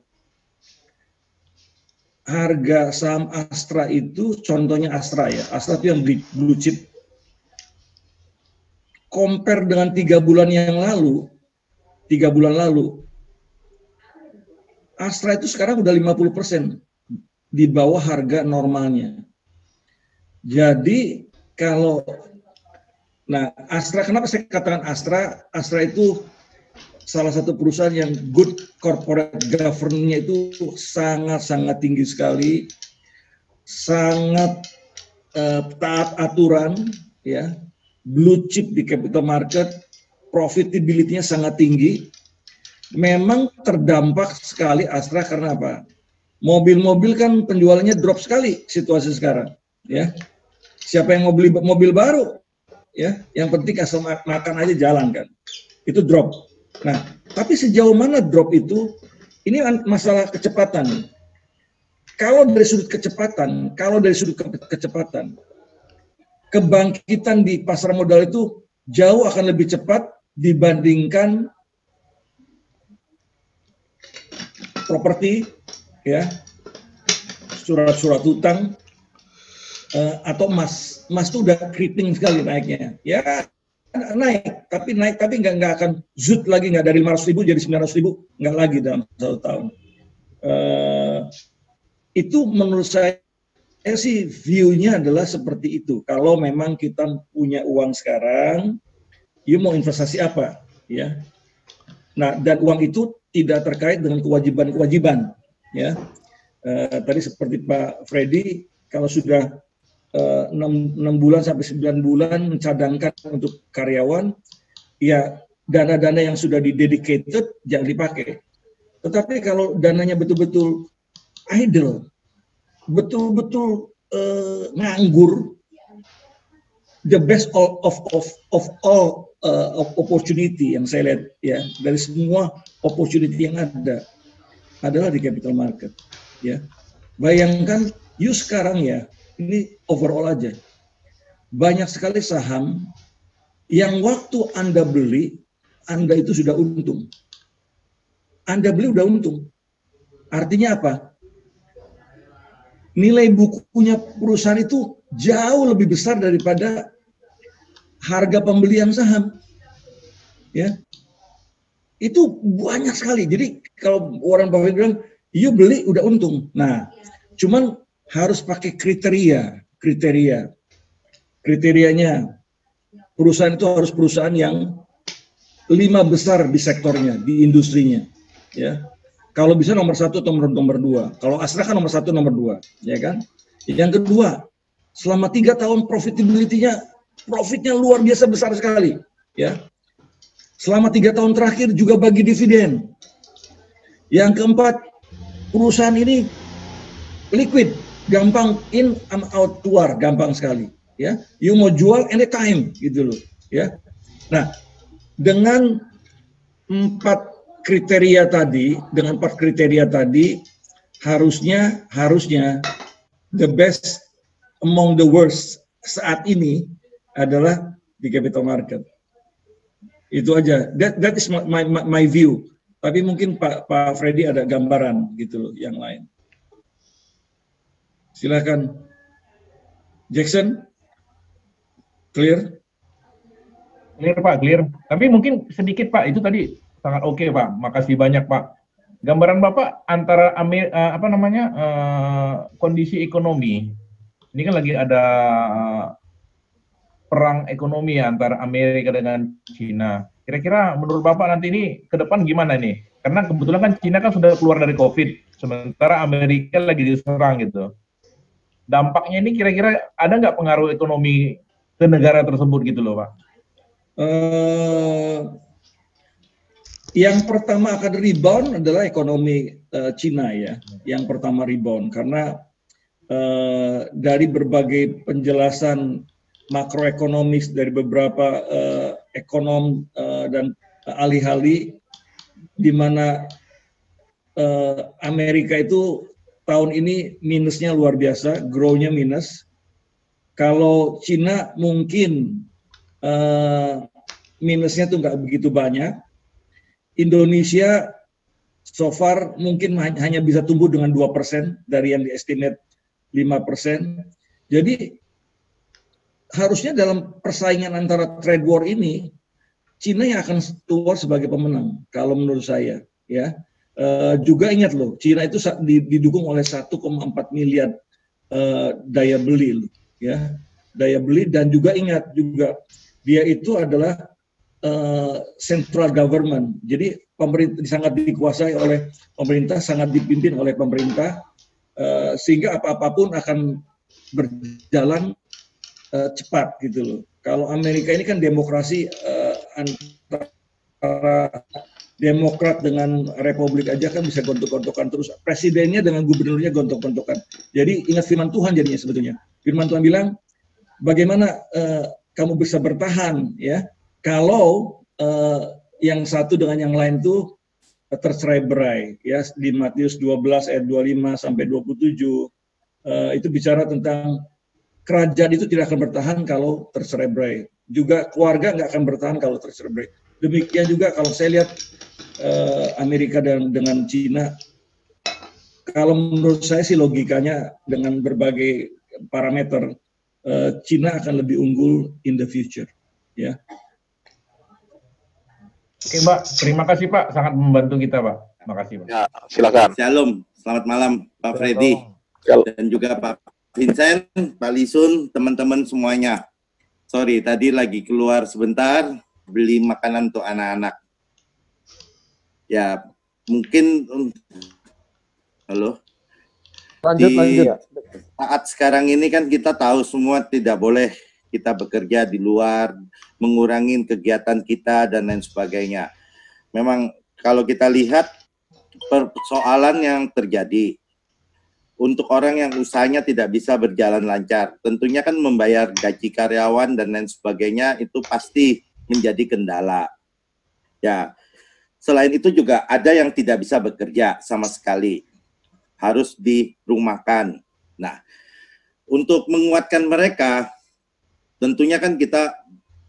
harga saham Astra itu, contohnya Astra ya, Astra itu yang blue chip. Compare dengan 3 bulan lalu, Astra itu sekarang udah 50% di bawah harga normalnya. Jadi Astra, kenapa saya katakan Astra? Astra itu salah satu perusahaan yang good corporate governance-nya itu sangat-sangat tinggi sekali, sangat taat aturan, ya, blue chip di capital market, profitability-nya sangat tinggi. Memang terdampak sekali Astra karena apa? Mobil-mobil kan penjualannya drop sekali situasi sekarang, ya. Siapa yang mau beli mobil baru? ya. Yang penting asal makan aja jalan kan. Itu drop. Nah, tapi sejauh mana drop itu? Ini masalah kecepatan. Kalau dari sudut kecepatan, kebangkitan di pasar modal itu jauh akan lebih cepat dibandingkan properti, ya, surat-surat utang, atau emas. Emas itu udah creeping sekali naiknya. Ya naik tapi nggak akan zoot lagi, nggak dari 500.000 jadi 900.000, nggak lagi dalam 1 tahun. Itu menurut saya sih view-nya adalah seperti itu. Kalau memang kita punya uang sekarang, you mau investasi apa, ya? Nah, dan uang itu tidak terkait dengan kewajiban-kewajiban, ya. Tadi seperti Pak Freddy, kalau sudah 6 bulan sampai 9 bulan mencadangkan untuk karyawan, ya dana-dana yang sudah dedicated jangan dipakai. Tetapi kalau dananya betul-betul idle, betul-betul nganggur, the best of all opportunity yang saya lihat, ya, dari semua opportunity yang ada adalah di capital market, ya. Bayangkan you sekarang, ya, ini overall aja, banyak sekali saham yang waktu Anda beli, Anda itu sudah untung. Anda beli udah untung. Artinya apa? Nilai bukunya perusahaan itu jauh lebih besar daripada harga pembelian saham, ya. Itu banyak sekali. Jadi kalau Warren Buffett bilang, you beli udah untung. Nah, cuman harus pakai kriterianya. Perusahaan itu harus perusahaan yang 5 besar di sektornya, di industrinya, ya. Kalau bisa nomor 1 atau nomor 2. Kalau Astra kan nomor 1, nomor 2, ya kan. Yang kedua, selama 3 tahun profitnya luar biasa besar sekali, ya. Selama 3 tahun terakhir juga bagi dividen. Yang keempat, perusahaan ini liquid, gampang in and out, keluar gampang sekali, ya. You mau jual anytime gitu loh, ya. Nah, dengan 4 kriteria tadi, harusnya the best among the worst saat ini adalah di capital market. Itu aja. That is my view. Tapi mungkin Pak Freddy ada gambaran gitu loh yang lain. Silakan. Jackson, clear?
Clear Pak, clear. Tapi mungkin sedikit Pak, itu tadi sangat oke Pak. Makasih banyak Pak. Gambaran Bapak antara kondisi ekonomi. Ini kan lagi ada perang ekonomi ya, antara Amerika dengan Cina. Kira-kira menurut Bapak nanti ini ke depan gimana nih? Karena kebetulan kan Cina kan sudah keluar dari COVID, sementara Amerika lagi diserang gitu. Dampaknya ini kira-kira ada nggak pengaruh ekonomi ke negara tersebut gitu loh Pak?
Yang pertama akan rebound adalah ekonomi Cina, ya. Yang pertama rebound karena dari berbagai penjelasan makroekonomis dari beberapa ekonom dan ahli-ahli, di mana Amerika itu tahun ini minusnya luar biasa, grow-nya minus. Kalau Cina mungkin minusnya tuh nggak begitu banyak. Indonesia so far mungkin hanya bisa tumbuh dengan 2% dari yang diestimate 5%. Jadi harusnya dalam persaingan antara trade war ini, Cina yang akan keluar sebagai pemenang kalau menurut saya, ya. Juga ingat loh, Cina itu didukung oleh 1,4 miliar daya beli, ya, daya beli, dan juga ingat juga dia itu adalah central government, jadi pemerintah sangat dikuasai oleh pemerintah, sangat dipimpin oleh pemerintah, sehingga apa-apapun akan berjalan cepat gitu loh. Kalau Amerika ini kan demokrasi, antara Demokrat dengan Republik aja kan bisa gontok-gontokan terus, presidennya dengan gubernurnya gontok-gontokan. Jadi ingat firman Tuhan jadinya sebetulnya. Firman Tuhan bilang, bagaimana kamu bisa bertahan ya. Kalau yang satu dengan yang lain tuh tercerai-berai ya. Di Matius 12 ayat 25 sampai 27 itu bicara tentang kerajaan itu tidak akan bertahan kalau tercerai-berai. Juga keluarga nggak akan bertahan kalau tercerai-berai. Demikian juga kalau saya lihat Amerika dan dengan Cina, kalau menurut saya sih logikanya dengan berbagai parameter, Cina akan lebih unggul in the future. Ya.
Oke, Pak. Terima kasih, Pak. Sangat membantu kita, Pak. Terima kasih, Pak.
Ya, silakan.
Shalom. Selamat malam, Pak Freddy. Dan juga Pak Vincent, Pak Lisun, teman-teman semuanya. Sorry, tadi lagi keluar sebentar, beli makanan untuk anak-anak. Ya, mungkin... Halo?
Lanjut.
Saat sekarang ini kan kita tahu semua tidak boleh kita bekerja di luar, mengurangi kegiatan kita dan lain sebagainya. Memang kalau kita lihat persoalan yang terjadi untuk orang yang usahanya tidak bisa berjalan lancar, tentunya kan membayar gaji karyawan dan lain sebagainya itu pasti menjadi kendala. Ya, selain itu juga ada yang tidak bisa bekerja sama sekali, harus dirumahkan. Nah, untuk menguatkan mereka, tentunya kan kita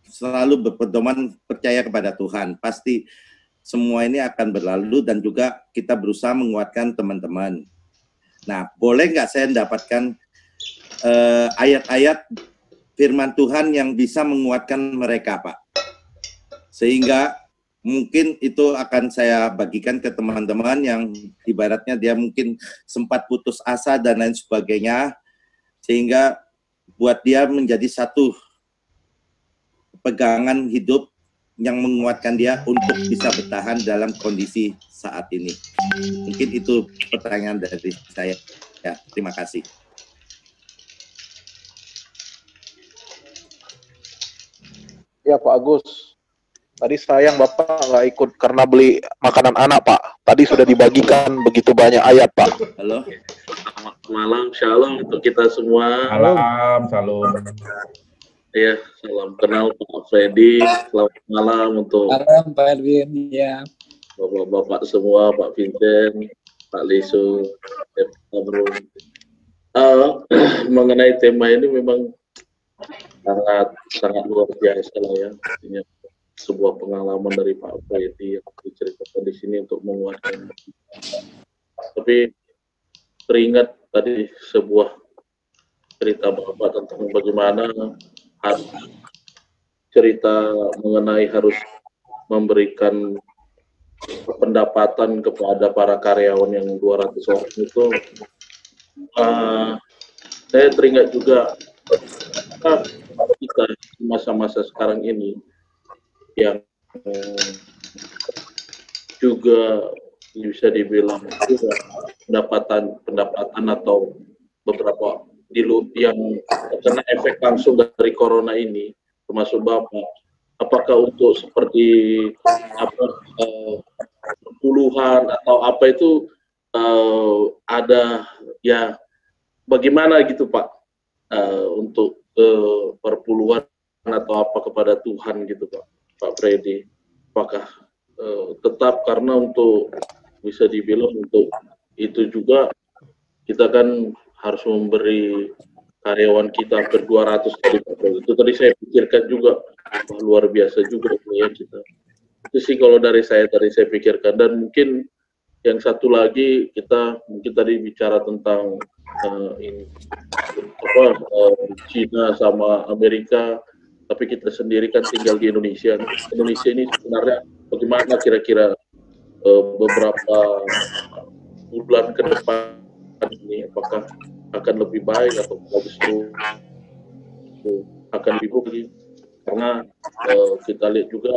selalu berpedoman percaya kepada Tuhan. Pasti semua ini akan berlalu dan juga kita berusaha menguatkan teman-teman. Nah, boleh nggak saya mendapatkan ayat-ayat firman Tuhan yang bisa menguatkan mereka, Pak? Sehingga mungkin itu akan saya bagikan ke teman-teman yang ibaratnya dia mungkin sempat putus asa dan lain sebagainya, sehingga buat dia menjadi satu pegangan hidup yang menguatkan dia untuk bisa bertahan dalam kondisi saat ini. Mungkin itu pertanyaan dari saya. Ya, terima kasih.
Ya Pak Agus, tadi sayang Bapak nggak ikut karena beli makanan anak Pak. Tadi sudah dibagikan begitu banyak ayat Pak.
Halo.
Selamat malam, shalom untuk kita semua.
Salam, salam.
Iya, salam kenal Pak Freddy. Selamat malam untuk
Salam Pak Erwin, ya.
bapak-bapak semua, Pak Vincent, Pak Lisu, mengenai tema ini memang sangat luar biasa lah ya. Artinya sebuah pengalaman dari Pak Freddy yang diceritakan di sini untuk menguatkan. Tapi teringat tadi sebuah cerita Bapak tentang bagaimana cerita mengenai harus memberikan pendapatan kepada para karyawan yang 200 orang itu, saya teringat juga kita masa-masa sekarang ini yang juga bisa dibilang juga pendapatan atau beberapa yang terkena efek langsung dari corona ini, termasuk Bapak, apakah untuk seperti puluhan atau apa itu ada ya bagaimana gitu Pak, untuk perpuluhan atau apa kepada Tuhan gitu Pak Freddy, apakah tetap karena untuk bisa dibilang untuk itu juga kita kan harus memberi karyawan kita hampir 200 kali itu tadi saya pikirkan juga luar biasa juga ya kita. Itu sih kalau dari saya tadi saya pikirkan. Dan mungkin yang satu lagi kita mungkin tadi bicara tentang Cina sama Amerika, tapi kita sendiri kan tinggal di Indonesia. Indonesia ini sebenarnya bagaimana kira-kira beberapa bulan ke depan ini, apakah akan lebih baik atau justru akan lebih buruk? Karena kita lihat juga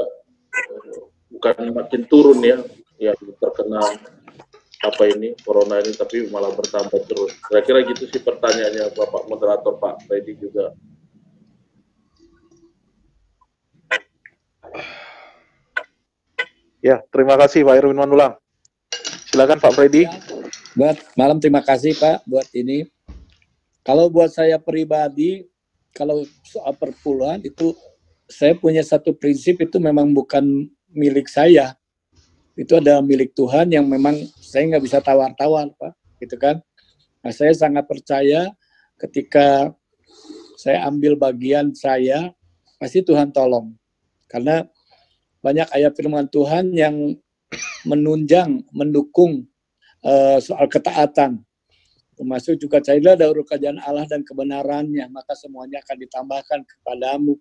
bukan makin turun ya yang terkena apa ini corona ini, tapi malah bertambah terus. Kira-kira gitu sih pertanyaannya Bapak Moderator, Pak Freddy juga.
Ya, terima kasih Pak Erwin Manulang. Silakan Pak Freddy.
Buat malam, terima kasih Pak buat ini. Kalau buat saya pribadi, kalau soal perpuluhan itu saya punya satu prinsip, itu memang bukan milik saya. Itu ada milik Tuhan yang memang saya nggak bisa tawar-tawar, Pak, gitu kan. Nah, saya sangat percaya ketika saya ambil bagian saya, pasti Tuhan tolong. Karena banyak ayat firman Tuhan yang menunjang, mendukung soal ketaatan. Termasuk juga carilah dahulu kerajaan Allah dan kebenarannya, maka semuanya akan ditambahkan kepadamu.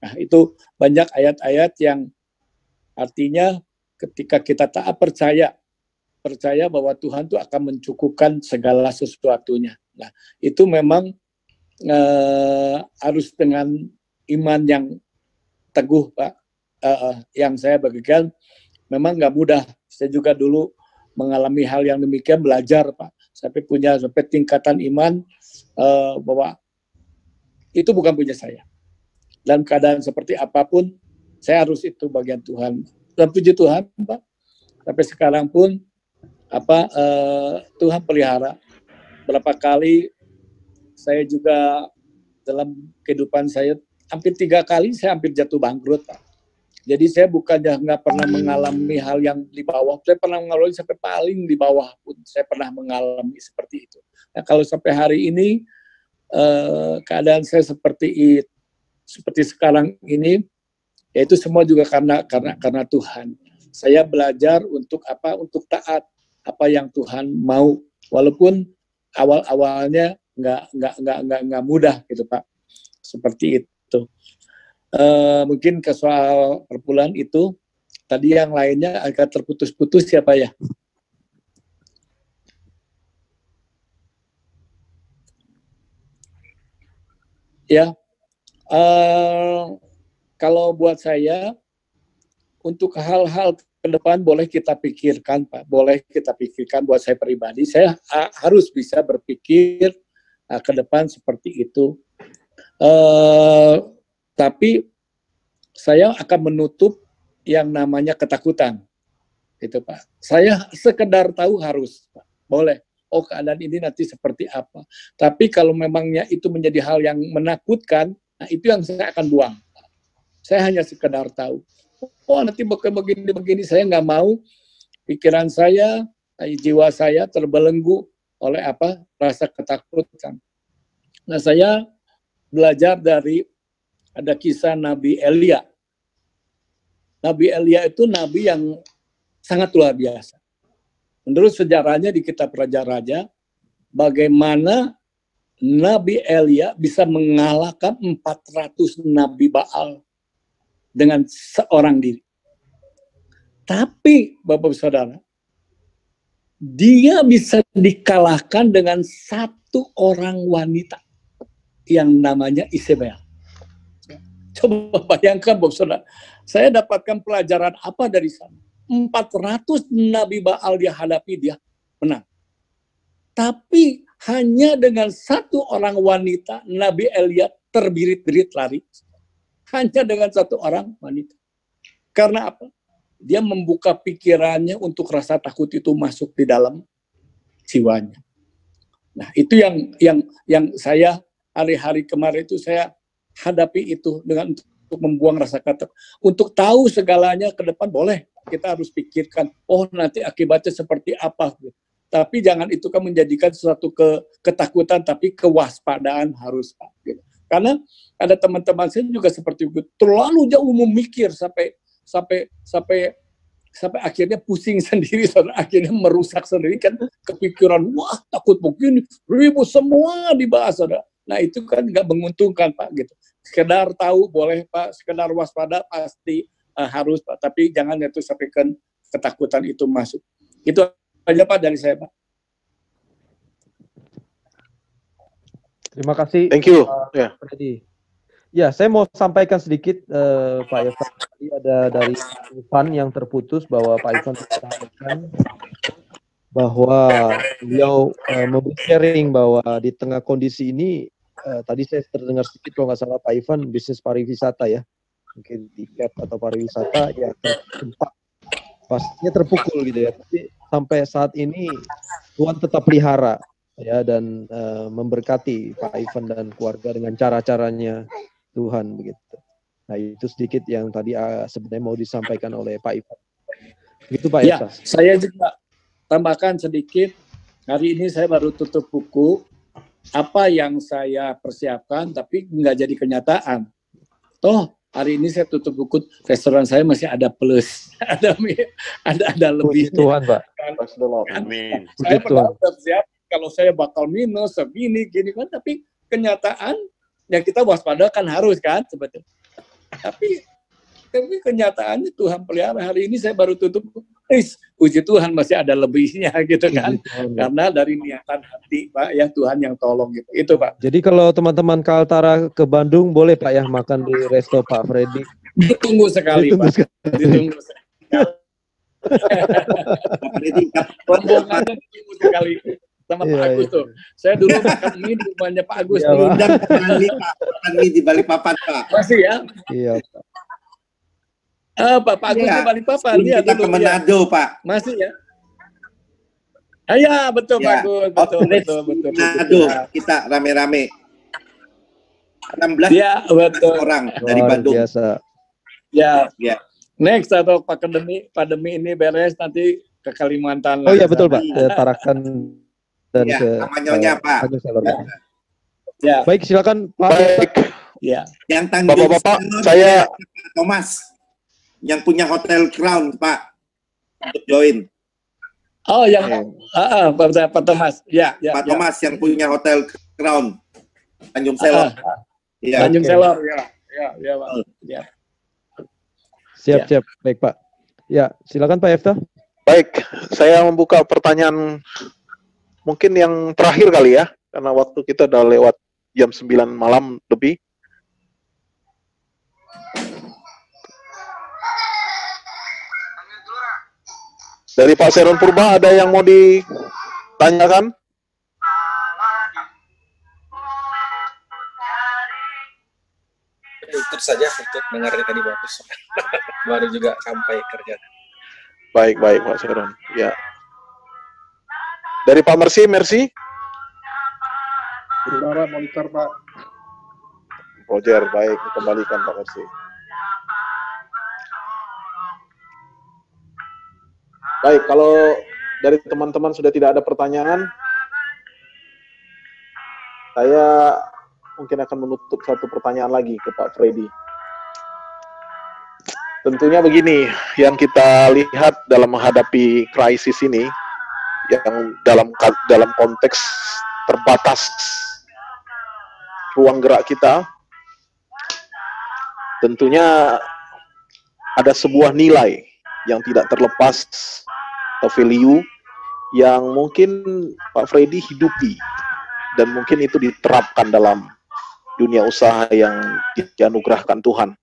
Nah, itu banyak ayat-ayat yang artinya ketika kita taat percaya bahwa Tuhan itu akan mencukupkan segala sesuatunya. Nah, itu memang harus dengan iman yang teguh, Pak. Yang saya bagikan memang nggak mudah. Saya juga dulu mengalami hal yang demikian, belajar, Pak. Sampai tingkatan iman bahwa itu bukan punya saya. Dalam keadaan seperti apapun, saya harus itu bagian Tuhan. Dan puji Tuhan, Pak, sampai sekarang pun Tuhan pelihara. Berapa kali saya juga dalam kehidupan saya, hampir 3 kali saya hampir jatuh bangkrut, Pak. Jadi saya bukannya nggak pernah mengalami hal yang di bawah, saya pernah mengalami sampai paling di bawah pun saya pernah mengalami seperti itu. Nah, kalau sampai hari ini keadaan saya seperti sekarang ini, yaitu semua juga karena Tuhan. Saya belajar untuk untuk taat apa yang Tuhan mau, walaupun awal-awalnya nggak mudah gitu, Pak. Seperti itu. Mungkin ke soal perpuluhan itu, tadi yang lainnya agak terputus-putus ya, Pak ya. Ya, kalau buat saya, untuk hal-hal ke depan boleh kita pikirkan, Pak. Boleh kita pikirkan. Buat saya pribadi, saya harus bisa berpikir ke depan seperti itu. Tapi saya akan menutup yang namanya ketakutan, gitu, Pak. Saya sekedar tahu harus, Pak. Boleh. Oh, keadaan ini nanti seperti apa. Tapi kalau memangnya itu menjadi hal yang menakutkan, nah itu yang saya akan buang. Saya hanya sekedar tahu. Oh, nanti begini, saya nggak mau pikiran saya, jiwa saya terbelenggu oleh rasa ketakutan. Nah, saya belajar dari ada kisah Nabi Elia. Nabi Elia itu nabi yang sangat luar biasa. Menurut sejarahnya di kitab Raja-Raja, bagaimana Nabi Elia bisa mengalahkan 400 Nabi Baal dengan seorang diri. Tapi, Bapak Saudara, dia bisa dikalahkan dengan satu orang wanita yang namanya Isabel. Coba bayangkan, Bapak Saudara, saya dapatkan pelajaran apa dari sana? 400 Nabi Baal dia hadapi, dia menang. Tapi hanya dengan satu orang wanita, Nabi Elia terbirit-birit lari. Hanya dengan satu orang wanita. Karena apa? Dia membuka pikirannya untuk rasa takut itu masuk di dalam jiwanya. Nah, itu yang saya hari-hari kemarin itu saya hadapi itu dengan untuk membuang rasa takut. Untuk tahu segalanya ke depan boleh, kita harus pikirkan, oh nanti akibatnya seperti apa. Tapi jangan itu kan menjadikan sesuatu ketakutan, tapi kewaspadaan harus, Pak. Gitu. Karena ada teman-teman saya juga seperti itu, terlalu jauh memikir sampai akhirnya pusing sendiri, akhirnya merusak sendiri kan kepikiran, wah takut begini, ribut semua dibahas, saudara. Nah itu kan nggak menguntungkan, Pak, gitu. Sekedar tahu boleh, Pak, sekedar waspada pasti harus, Pak, tapi jangan itu sampai ketakutan itu masuk. Itu aja, Pak, dari saya, Pak.
Terima kasih.
Thank you.
Freddy. Ya, saya mau sampaikan sedikit, Pak Irfan. Tadi ada dari Irfan yang terputus bahwa Pak Irfan sampaikan bahwa beliau memberi sharing bahwa di tengah kondisi ini, tadi saya terdengar sedikit kalau nggak salah Pak Irfan, bisnis pariwisata ya, mungkin tiket atau pariwisata ya tertempat, pastinya terpukul gitu ya. Tapi sampai saat ini Tuhan tetap pelihara. ya, dan memberkati Pak Ivan dan keluarga dengan cara-caranya Tuhan begitu. Nah, itu sedikit yang tadi sebenarnya mau disampaikan oleh Pak Ivan. Begitu Pak
Ya,
Esa.
saya juga tambahkan sedikit. Hari ini saya baru tutup buku. Apa yang saya persiapkan tapi nggak jadi kenyataan. Toh hari ini saya tutup buku, restoran saya masih ada plus, ada lebih.
Tuhan, Pak.
Amin. Saya pernah siap kalau saya bakal minus segini gini kan, tapi kenyataan yang kita waspada kan harus kan sebetulnya. Tapi kenyataannya Tuhan pelihara. Hari ini saya baru tutup, puji Tuhan masih ada lebihnya gitu kan. Karena dari niatan hati Pak ya, Tuhan yang tolong gitu. Itu Pak.
Jadi kalau teman-teman Kaltara ke Bandung boleh Pak ya makan di resto Pak Freddy.
Ditunggu sekali Pak. Ditunggu sekali. Rombongannya ditunggu sekali sama Pak Agus tuh. Saya dulu makan mie di rumahnya Pak Agus.
Undang makan mie di Balikpapan Pak.
Masih ya?
Iya.
Pak Agus di Balikpapan.
Iya, kita ke Manado, Pak.
Masih ya? Iya, betul Pak Agus. Betul.
Manado, kita rame-rame. 16
ya, betul.
orang dari Bandung.
Biasa.
Ya. Next atau pandemi ini beres nanti ke Kalimantan.
Oh iya betul Pak. Ke Tarakan dan
ya,
ke
Amanyonya Pak.
Ya.
Baik, silakan Pak.
Baik.
Ya.
Yang tanggung
Bapak-bapak, saya
Thomas yang punya Hotel Crown, Pak, untuk join.
Oh, yang Pak Thomas. Ya,
Pak Thomas yang punya Hotel Crown Tanjung Selor.
Tanjung Selor, ya, Pak. Ya.
Siap. Baik, Pak. Ya, silakan Pak Efta.
baik, saya membuka pertanyaan mungkin yang terakhir kali ya, karena waktu kita udah lewat jam 9 malam lebih. Dari Pak Seron Purba ada yang mau ditanyakan?
Tutup saja, dengarnya tadi bagus. Baru juga sampai kerja.
Baik Pak Seron. Ya. Dari Pak Mercy.
Saudara monitor Pak.
Roger, baik, dikembalikan Pak Mercy. Baik, kalau dari teman-teman sudah tidak ada pertanyaan, saya mungkin akan menutup satu pertanyaan lagi ke Pak Freddy. Tentunya begini, yang kita lihat dalam menghadapi krisis ini, yang dalam konteks terbatas ruang gerak kita, tentunya ada sebuah nilai yang tidak terlepas atau value yang mungkin Pak Freddy hidupi dan mungkin itu diterapkan dalam dunia usaha yang dianugerahkan Tuhan.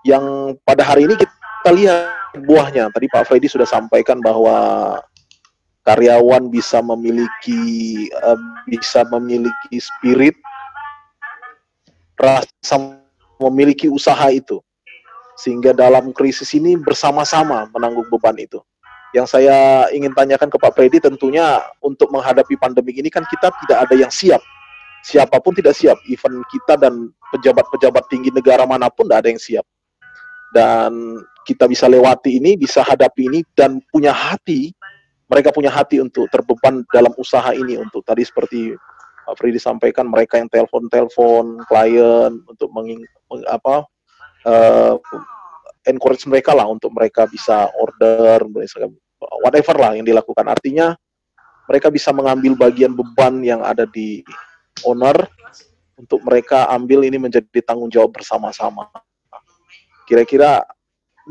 Yang pada hari ini kita lihat buahnya. Tadi Pak Freddy sudah sampaikan bahwa karyawan bisa memiliki spirit, rasa memiliki usaha itu, sehingga dalam krisis ini bersama-sama menanggung beban itu. Yang saya ingin tanyakan ke Pak Freddy, tentunya untuk menghadapi pandemi ini kan kita tidak ada yang siap. Siapapun tidak siap, even kita dan pejabat-pejabat tinggi negara manapun tidak ada yang siap. Dan kita bisa lewati ini, bisa hadapi ini, dan punya hati, mereka punya hati untuk terbeban dalam usaha ini. Untuk tadi seperti Pak Freddy sampaikan, mereka yang telepon klien untuk encourage mereka lah untuk mereka bisa order, whatever lah yang dilakukan. Artinya mereka bisa mengambil bagian beban yang ada di owner untuk mereka ambil ini menjadi tanggung jawab bersama-sama. Kira-kira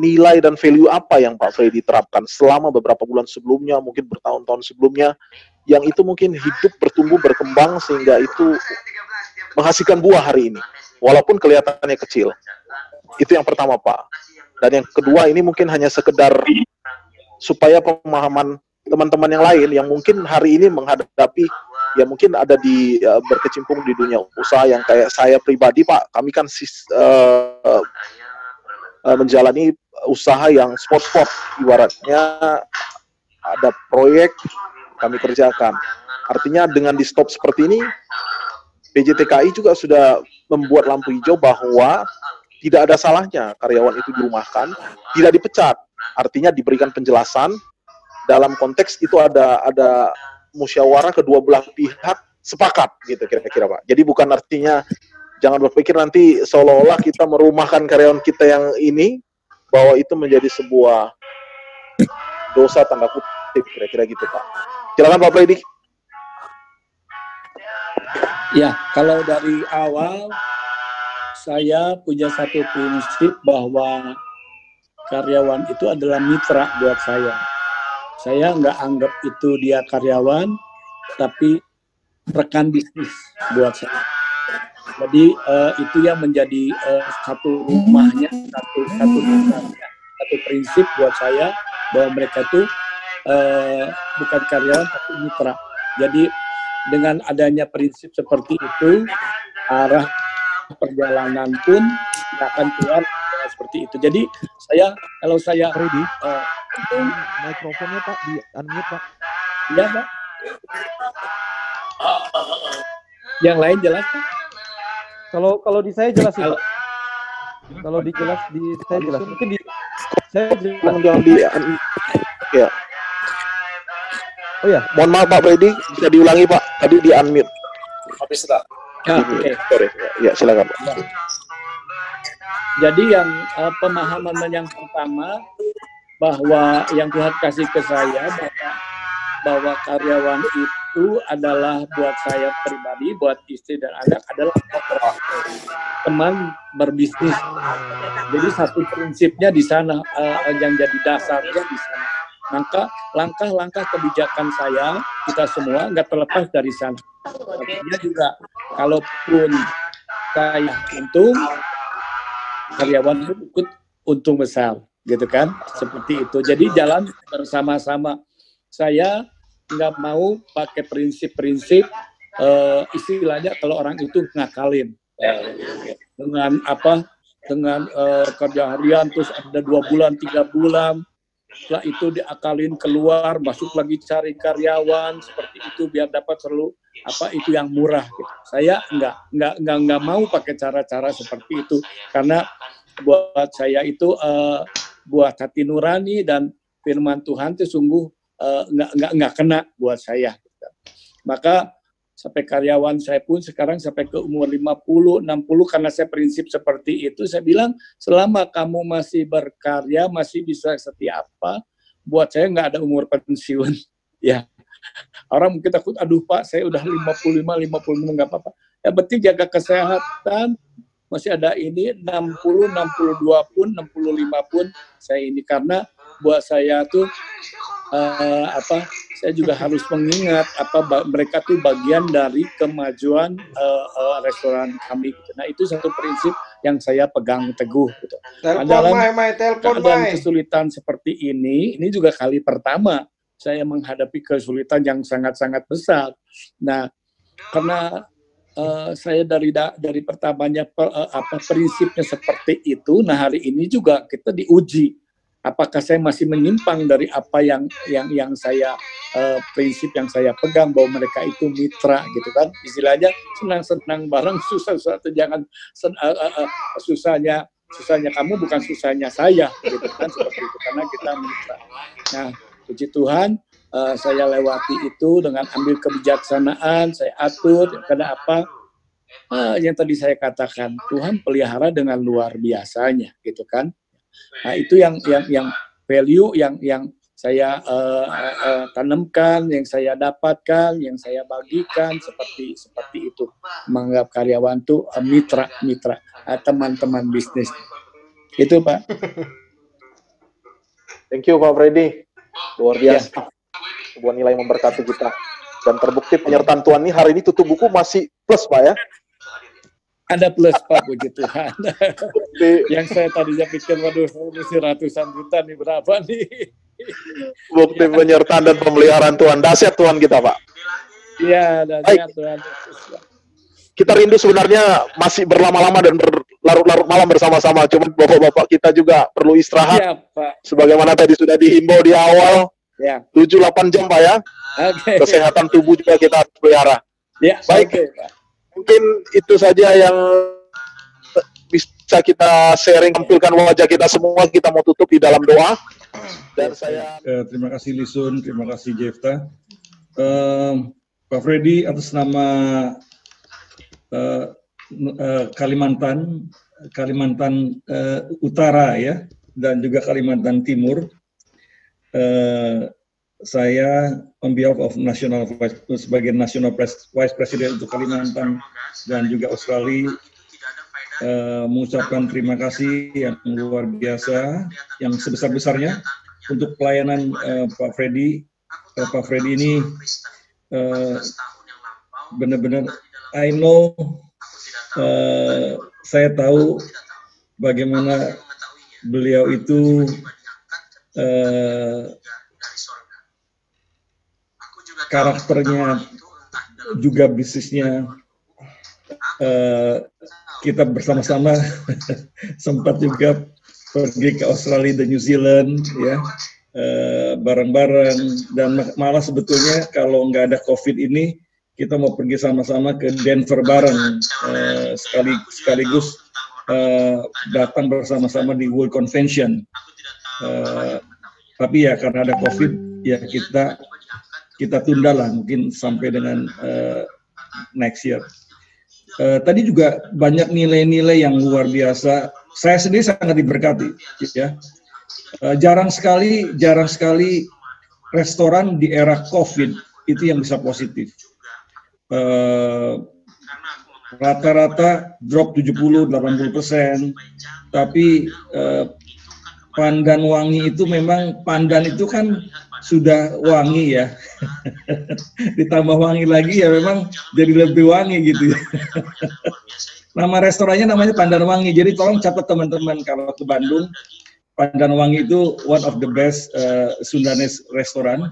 nilai dan value apa yang Pak Freddy terapkan selama beberapa bulan sebelumnya, mungkin bertahun-tahun sebelumnya, yang itu mungkin hidup, bertumbuh, berkembang sehingga itu menghasilkan buah hari ini, walaupun kelihatannya kecil. Itu yang pertama Pak. Dan yang kedua ini mungkin hanya sekedar supaya pemahaman teman-teman yang lain yang mungkin hari ini menghadapi, ya mungkin ada di berkecimpung di dunia usaha yang kayak saya pribadi Pak, kami kan menjalani usaha yang sport, ibaratnya ada proyek kami kerjakan, Artinya dengan di stop seperti ini, PJTKI juga sudah membuat lampu hijau bahwa tidak ada salahnya karyawan itu dirumahkan, tidak dipecat. Artinya diberikan penjelasan dalam konteks itu ada musyawarah kedua belah pihak sepakat gitu kira-kira Pak. Jadi bukan artinya jangan berpikir nanti seolah-olah kita merumahkan karyawan kita yang ini bahwa itu menjadi sebuah dosa tanda kutip kira-kira gitu Pak. Silakan Pak Freddy.
Ya, kalau dari awal saya punya satu prinsip bahwa karyawan itu adalah mitra buat saya. Saya nggak anggap itu dia karyawan, tapi rekan bisnis buat saya. Jadi itu yang menjadi satu rumahnya, satu prinsip buat saya bahwa mereka itu bukan karyawan tapi mitra. Jadi dengan adanya prinsip seperti itu, arah perjalanan pun akan keluar seperti itu. Jadi kalau saya
Freddy,
itu
mikrofonnya Pak di unmute Pak.
Iya Pak. Yang lain jelas Pak?
Kalau di saya jelas sih. Kalau di saya jelas. Mungkin di saya jelas.
Ya.
Oh ya,
mohon maaf Pak Freddy, bisa diulangi Pak. Tadi di unmute.
Habis tak?
Oke.
Sorry. Ya, silakan Pak.
Jadi yang pemahaman yang pertama bahwa yang Tuhan kasih ke saya bahwa karyawan itu adalah buat saya pribadi, buat istri dan anak adalah teman berbisnis. Jadi satu prinsipnya di sana yang jadi dasarnya di sana. Maka langkah-langkah kebijakan saya kita semua nggak terlepas dari sana. Artinya juga kalaupun saya untung, karyawan pun ikut untung besar, gitu kan? Seperti itu. Jadi jalan bersama-sama. Saya nggak mau pakai prinsip-prinsip istilahnya kalau orang itu ngakalin dengan dengan kerja harian terus ada 2 bulan 3 bulan. Setelah itu diakalin keluar, masuk lagi cari karyawan seperti itu biar dapat selalu itu yang murah. Gitu. Saya nggak mau pakai cara-cara seperti itu karena buat saya itu buat hati nurani dan firman Tuhan itu sungguh nggak kena buat saya. Gitu. Maka sampai karyawan saya pun sekarang sampai ke umur 50, 60 karena saya prinsip seperti itu. Saya bilang selama kamu masih berkarya, masih bisa setia buat saya nggak ada umur pensiun. Ya, orang mungkin takut, aduh Pak, saya udah 55 nggak apa-apa. Ya penting jaga kesehatan, masih ada ini 60, 62 pun, 65 pun saya ini karena buat saya tuh saya juga harus mengingat mereka tuh bagian dari kemajuan restoran kami gitu. Nah itu satu prinsip yang saya pegang teguh gitu. Dalam keadaan kesulitan seperti ini juga kali pertama saya menghadapi kesulitan yang sangat-sangat besar. Nah karena saya dari pertamanya prinsipnya seperti itu. Nah hari ini juga kita diuji. Apakah saya masih menyimpang dari apa yang saya prinsip yang saya pegang bahwa mereka itu mitra gitu kan, istilahnya senang-senang bareng, susah-susah jangan susahnya kamu bukan susahnya saya gitu kan, seperti itu karena kita mitra. Nah puji Tuhan saya lewati itu dengan ambil kebijaksanaan, saya atur karena yang tadi saya katakan Tuhan pelihara dengan luar biasanya gitu kan. Nah itu yang value yang saya tanamkan, yang saya dapatkan, yang saya bagikan seperti itu, menganggap karyawan itu mitra teman-teman bisnis. Itu Pak.
Thank you Pak Freddy, luar biasa, sebuah nilai memberkati kita dan terbukti penyertaan Tuhan ini hari ini tutup buku masih plus Pak ya.
Ada plus Pak, puji Tuhan. Yang saya tadinya pikir, waduh, mesti ratusan juta nih, berapa nih?
Bukti penyertaan dan pemeliharaan Tuhan, dahsyat Tuhan kita Pak.
Iya, dahsyat Tuhan.
Kita rindu sebenarnya masih berlama-lama dan berlarut-larut malam bersama-sama, cuma bapak-bapak kita juga perlu istirahat.
Iya, Pak.
Sebagaimana tadi sudah dihimbau di awal, Ya. 7-8 jam Pak ya.
Oke.
Kesehatan tubuh juga kita harus pelihara.
Ya,
baik.
Okay, Pak.
Mungkin itu saja yang bisa kita sharing, tampilkan wajah kita semua. Kita mau tutup di dalam doa. Dan saya
terima kasih Lisun, terima kasih Jefta. Pak Freddy, atas nama Kalimantan Utara ya, dan juga Kalimantan Timur, saya on behalf of sebagai National Vice President untuk Kalimantan dan juga Australia, mengucapkan terima kasih yang luar biasa, yang sebesar-besarnya untuk pelayanan Pak Freddy. Pak Freddy ini benar-benar, I know, saya tahu bagaimana beliau itu karakternya, juga bisnisnya. Kita bersama-sama sempat juga pergi ke Australia dan New Zealand ya, bareng-bareng, dan malah sebetulnya kalau nggak ada COVID ini kita mau pergi sama-sama ke Denver bareng, sekaligus datang bersama-sama di World Convention. Tapi ya karena ada COVID ya kita tunda lah, mungkin sampai dengan next year. Tadi juga banyak nilai-nilai yang luar biasa. Saya sendiri sangat diberkati, ya. Jarang sekali restoran di era COVID itu yang bisa positif. Rata-rata drop 70-80%, tapi pandan wangi itu memang, pandan itu kan sudah wangi ya, ditambah wangi lagi ya memang jadi lebih wangi gitu ya. Nama restorannya namanya Pandan Wangi, jadi tolong catat teman-teman kalau ke Bandung, Pandan Wangi itu one of the best Sundanese restoran.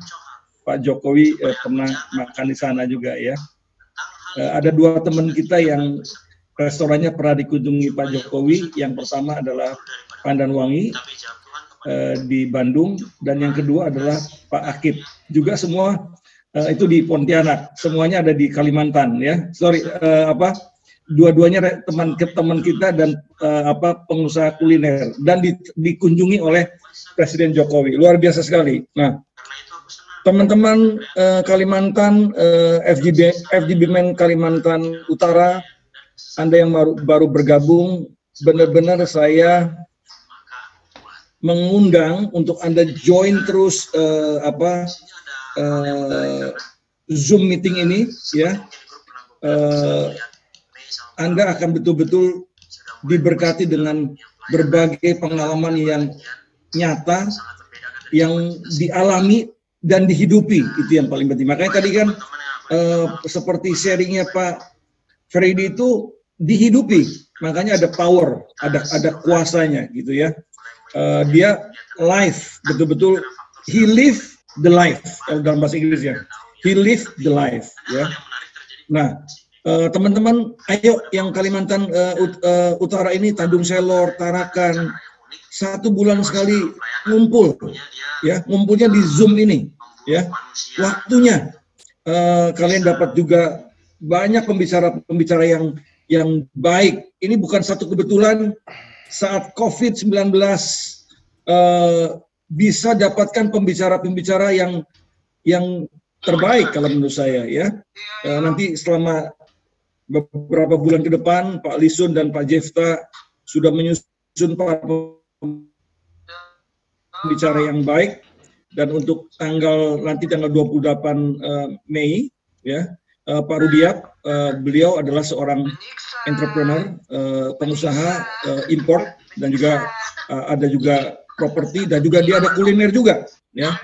Pak Jokowi pernah makan di sana juga ya. Ada dua teman kita yang restorannya pernah dikunjungi Pak Jokowi. Yang pertama adalah Pandan Wangi di Bandung, dan yang kedua adalah Pak Akib. Juga semua itu di Pontianak. Semuanya ada di Kalimantan ya. Dua-duanya teman kita dan pengusaha kuliner, dan dikunjungi oleh Presiden Jokowi. Luar biasa sekali. Nah, teman-teman Kalimantan, FGB Men Kalimantan Utara, Anda yang baru bergabung, benar-benar saya mengundang untuk Anda join terus Zoom meeting ini ya. Anda akan betul-betul diberkati dengan berbagai pengalaman yang nyata, yang dialami dan dihidupi, itu yang paling penting. Makanya tadi kan seperti sharingnya Pak Freddy itu dihidupi, makanya ada power, ada kuasanya gitu ya. Dia life, betul-betul he live the life, kalau dalam bahasa Inggris ya, he live the life ya. Nah, teman-teman, ayo yang Kalimantan Utara ini, Tanjung Selor, Tarakan, 1 bulan sekali ngumpul, ya, ngumpulnya di Zoom ini, ya, waktunya kalian dapat juga banyak pembicara yang baik. Ini bukan satu kebetulan, saat COVID-19 bisa dapatkan pembicara-pembicara yang terbaik kalau menurut saya, ya. Nanti selama beberapa bulan ke depan, Pak Lisun dan Pak Jefta sudah menyusun para pembicara yang baik, dan untuk tanggal 28 Mei, ya, Pak Rudiak, beliau adalah seorang entrepreneur, pengusaha import, dan juga ada juga properti, dan juga dia ada kuliner juga, ya.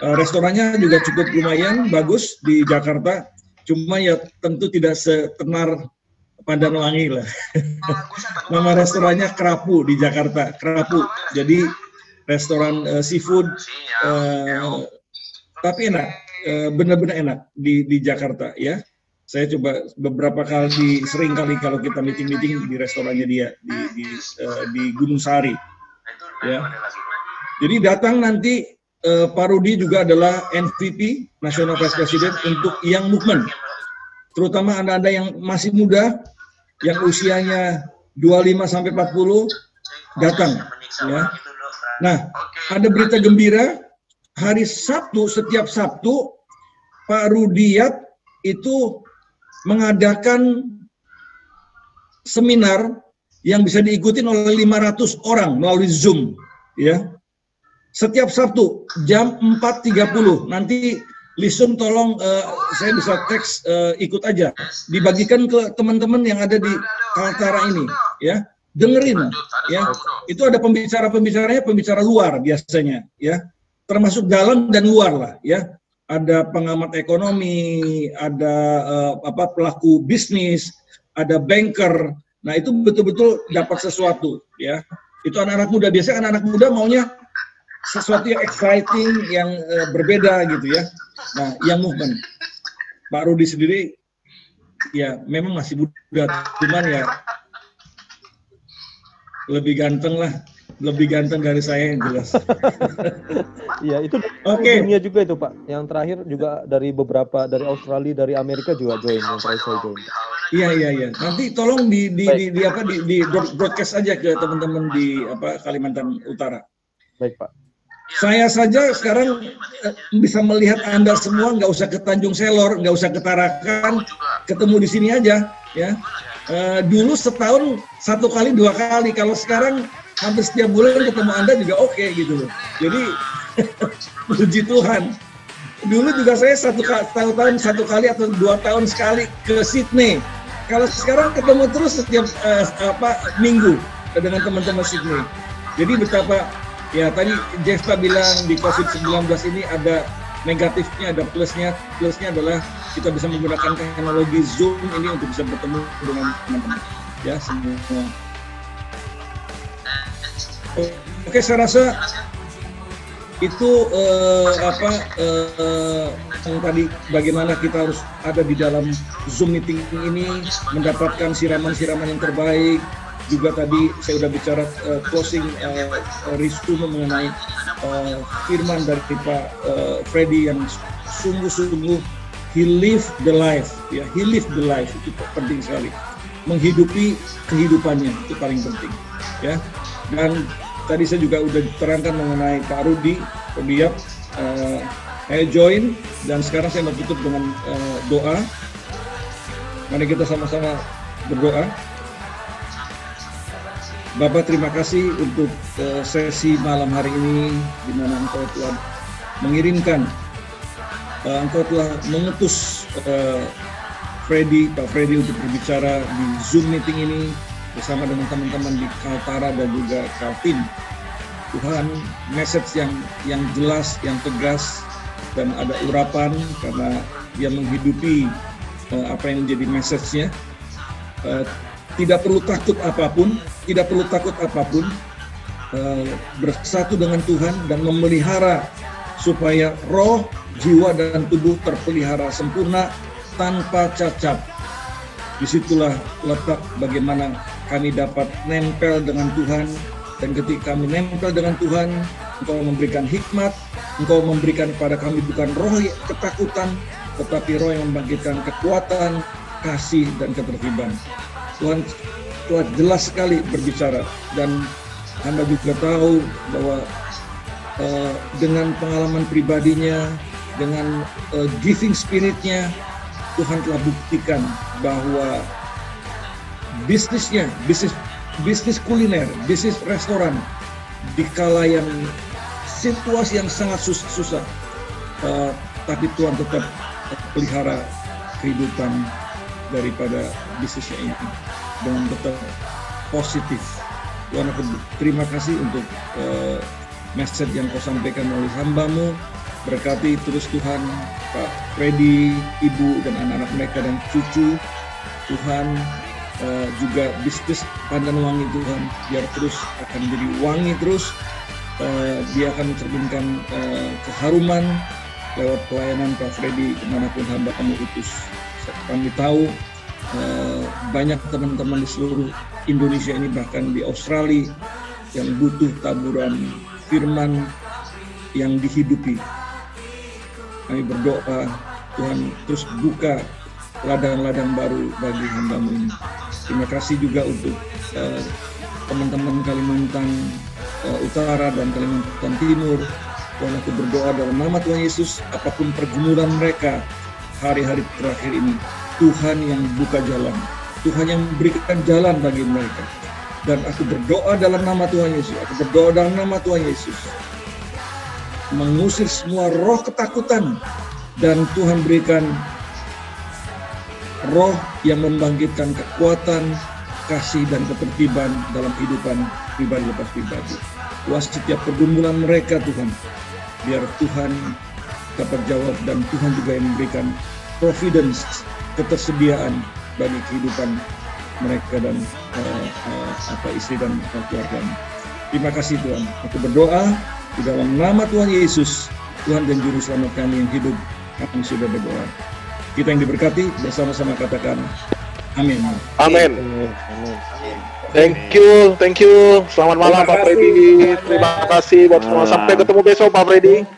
Restorannya juga cukup lumayan bagus di Jakarta. Cuma ya tentu tidak setenar Pandan Wangi lah. Nama restorannya Kerapu di Jakarta, Kerapu. Jadi restoran seafood, tapi enak, benar-benar enak di Jakarta ya. Saya coba beberapa kali, sering kali kalau kita meeting di restorannya dia di Gunung Sari. Ya. Jadi datang nanti Pak Rudi juga adalah MVP National Vice President untuk Young Movement, terutama anda-anda yang masih muda, yang usianya 25 sampai 40 datang. Ya. Nah, ada berita gembira, hari Sabtu, setiap Sabtu Pak Rudiat itu mengadakan seminar yang bisa diikuti oleh 500 orang melalui Zoom, ya. Setiap Sabtu jam 4.30. Nanti Lisum tolong saya bisa teks ikut aja. Dibagikan ke teman-teman yang ada di Kaltara ini, ya. Dengerin, ya. Itu ada pembicaranya pembicara luar biasanya, ya. Termasuk dalam dan luar lah, ya. Ada pengamat ekonomi, ada pelaku bisnis, ada banker. Nah, itu betul-betul dapat sesuatu, ya. Itu anak-anak muda, biasanya anak-anak muda maunya sesuatu yang exciting, yang berbeda gitu ya. Nah, yang movement. Pak Rudi sendiri ya memang masih muda, cuman ya lebih ganteng lah, lebih ganteng dari saya yang jelas.
Iya, itu dunia juga itu Pak. Yang terakhir juga dari beberapa, dari Australia, dari Amerika juga join, yang terakhir saya join.
Iya. Nanti tolong di broadcast aja ke teman-teman di Kalimantan Utara.
Baik Pak.
Saya saja sekarang bisa melihat Anda semua, nggak usah ke Tanjung Selor, nggak usah ke Tarakan, ketemu di sini aja, ya. Dulu setahun 1 kali 2 kali, kalau sekarang hampir setiap bulan ketemu Anda juga oke gitu loh. Jadi puji Tuhan. Dulu juga saya satu kali atau 2 tahun sekali ke Sydney. Kalau sekarang ketemu terus setiap minggu dengan teman-teman Sydney. Jadi betapa ya tadi Jefta bilang di COVID-19 ini ada negatifnya, ada plusnya. Plusnya adalah kita bisa menggunakan teknologi Zoom ini untuk bisa bertemu dengan teman-teman. Ya, semua. Oke, saya rasa itu yang tadi bagaimana kita harus ada di dalam Zoom meeting ini, mendapatkan siraman-siraman yang terbaik. Juga tadi saya sudah bicara closing resume mengenai firman dari Pak Freddy yang sungguh-sungguh he lived the life, ya, he lived the life, itu penting sekali, menghidupi kehidupannya itu paling penting, ya. Dan tadi saya juga sudah terangkan mengenai Pak Rudiat, saya join, dan sekarang saya mau tutup dengan doa. Mari kita sama-sama berdoa. Bapak, terima kasih untuk sesi malam hari ini, di mana Engkau telah mengirimkan, Engkau telah mengutus Pak Freddy untuk berbicara di Zoom meeting ini bersama dengan teman-teman di Kaltara dan juga Kaltim. Tuhan, message yang jelas, yang tegas, dan ada urapan karena dia menghidupi apa yang menjadi message-nya. Tidak perlu takut apapun, bersatu dengan Tuhan dan memelihara supaya roh, jiwa, dan tubuh terpelihara sempurna tanpa cacat. Disitulah letak bagaimana kami dapat nempel dengan Tuhan, dan ketika kami nempel dengan Tuhan, Engkau memberikan hikmat, Engkau memberikan kepada kami bukan roh ketakutan, tetapi roh yang membangkitkan kekuatan, kasih, dan ketertiban. Tuhan telah jelas sekali berbicara, dan Anda juga tahu bahwa dengan pengalaman pribadinya, dengan giving spiritnya, Tuhan telah buktikan bahwa bisnis kuliner, bisnis restoran, di kala yang situasi yang sangat susah, tapi Tuhan tetap pelihara kehidupan daripada bisnisnya ini dengan tetap positif. Tuhan, aku terima kasih untuk message yang Kau sampaikan melalui hamba-Mu. Berkati terus Tuhan Pak Freddy, Ibu, dan anak-anak mereka dan cucu. Tuhan, juga bisnis Pandan Wangi Tuhan, biar terus akan jadi wangi terus. Dia akan mencerminkan keharuman lewat pelayanan Pak Freddy kemanapun hamba-Mu utus. Kami tahu banyak teman-teman di seluruh Indonesia ini, bahkan di Australia, yang butuh taburan firman, yang dihidupi. Kami berdoa Tuhan terus buka ladang-ladang baru bagi hamba-Mu ini. Terima kasih juga untuk teman-teman Kalimantan Utara dan Kalimantan Timur. Tuhan, aku berdoa dalam nama Tuhan Yesus, apapun pergumulan mereka hari-hari terakhir ini, Tuhan yang buka jalan, Tuhan yang berikan jalan bagi mereka. Dan aku berdoa dalam nama Tuhan Yesus, aku berdoa dalam nama Tuhan Yesus, mengusir semua roh ketakutan, dan Tuhan berikan roh yang membangkitkan kekuatan, kasih, dan ketertiban dalam kehidupan pribadi lepas pribadi. Luas setiap pergumulan mereka Tuhan, biar Tuhan dapat jawab, dan Tuhan juga yang memberikan providence, ketersediaan bagi kehidupan mereka dan istri dan keluarganya. Terima kasih Tuhan. Aku berdoa di dalam nama Tuhan Yesus, Tuhan dan Juru Selamat kami yang hidup, kami sudah berdoa. Kita yang diberkati bersama-sama katakan amin.
Amin. Thank you. Selamat malam Pak Freddy. Terima kasih buat semua. Sampai ketemu besok Pak Freddy.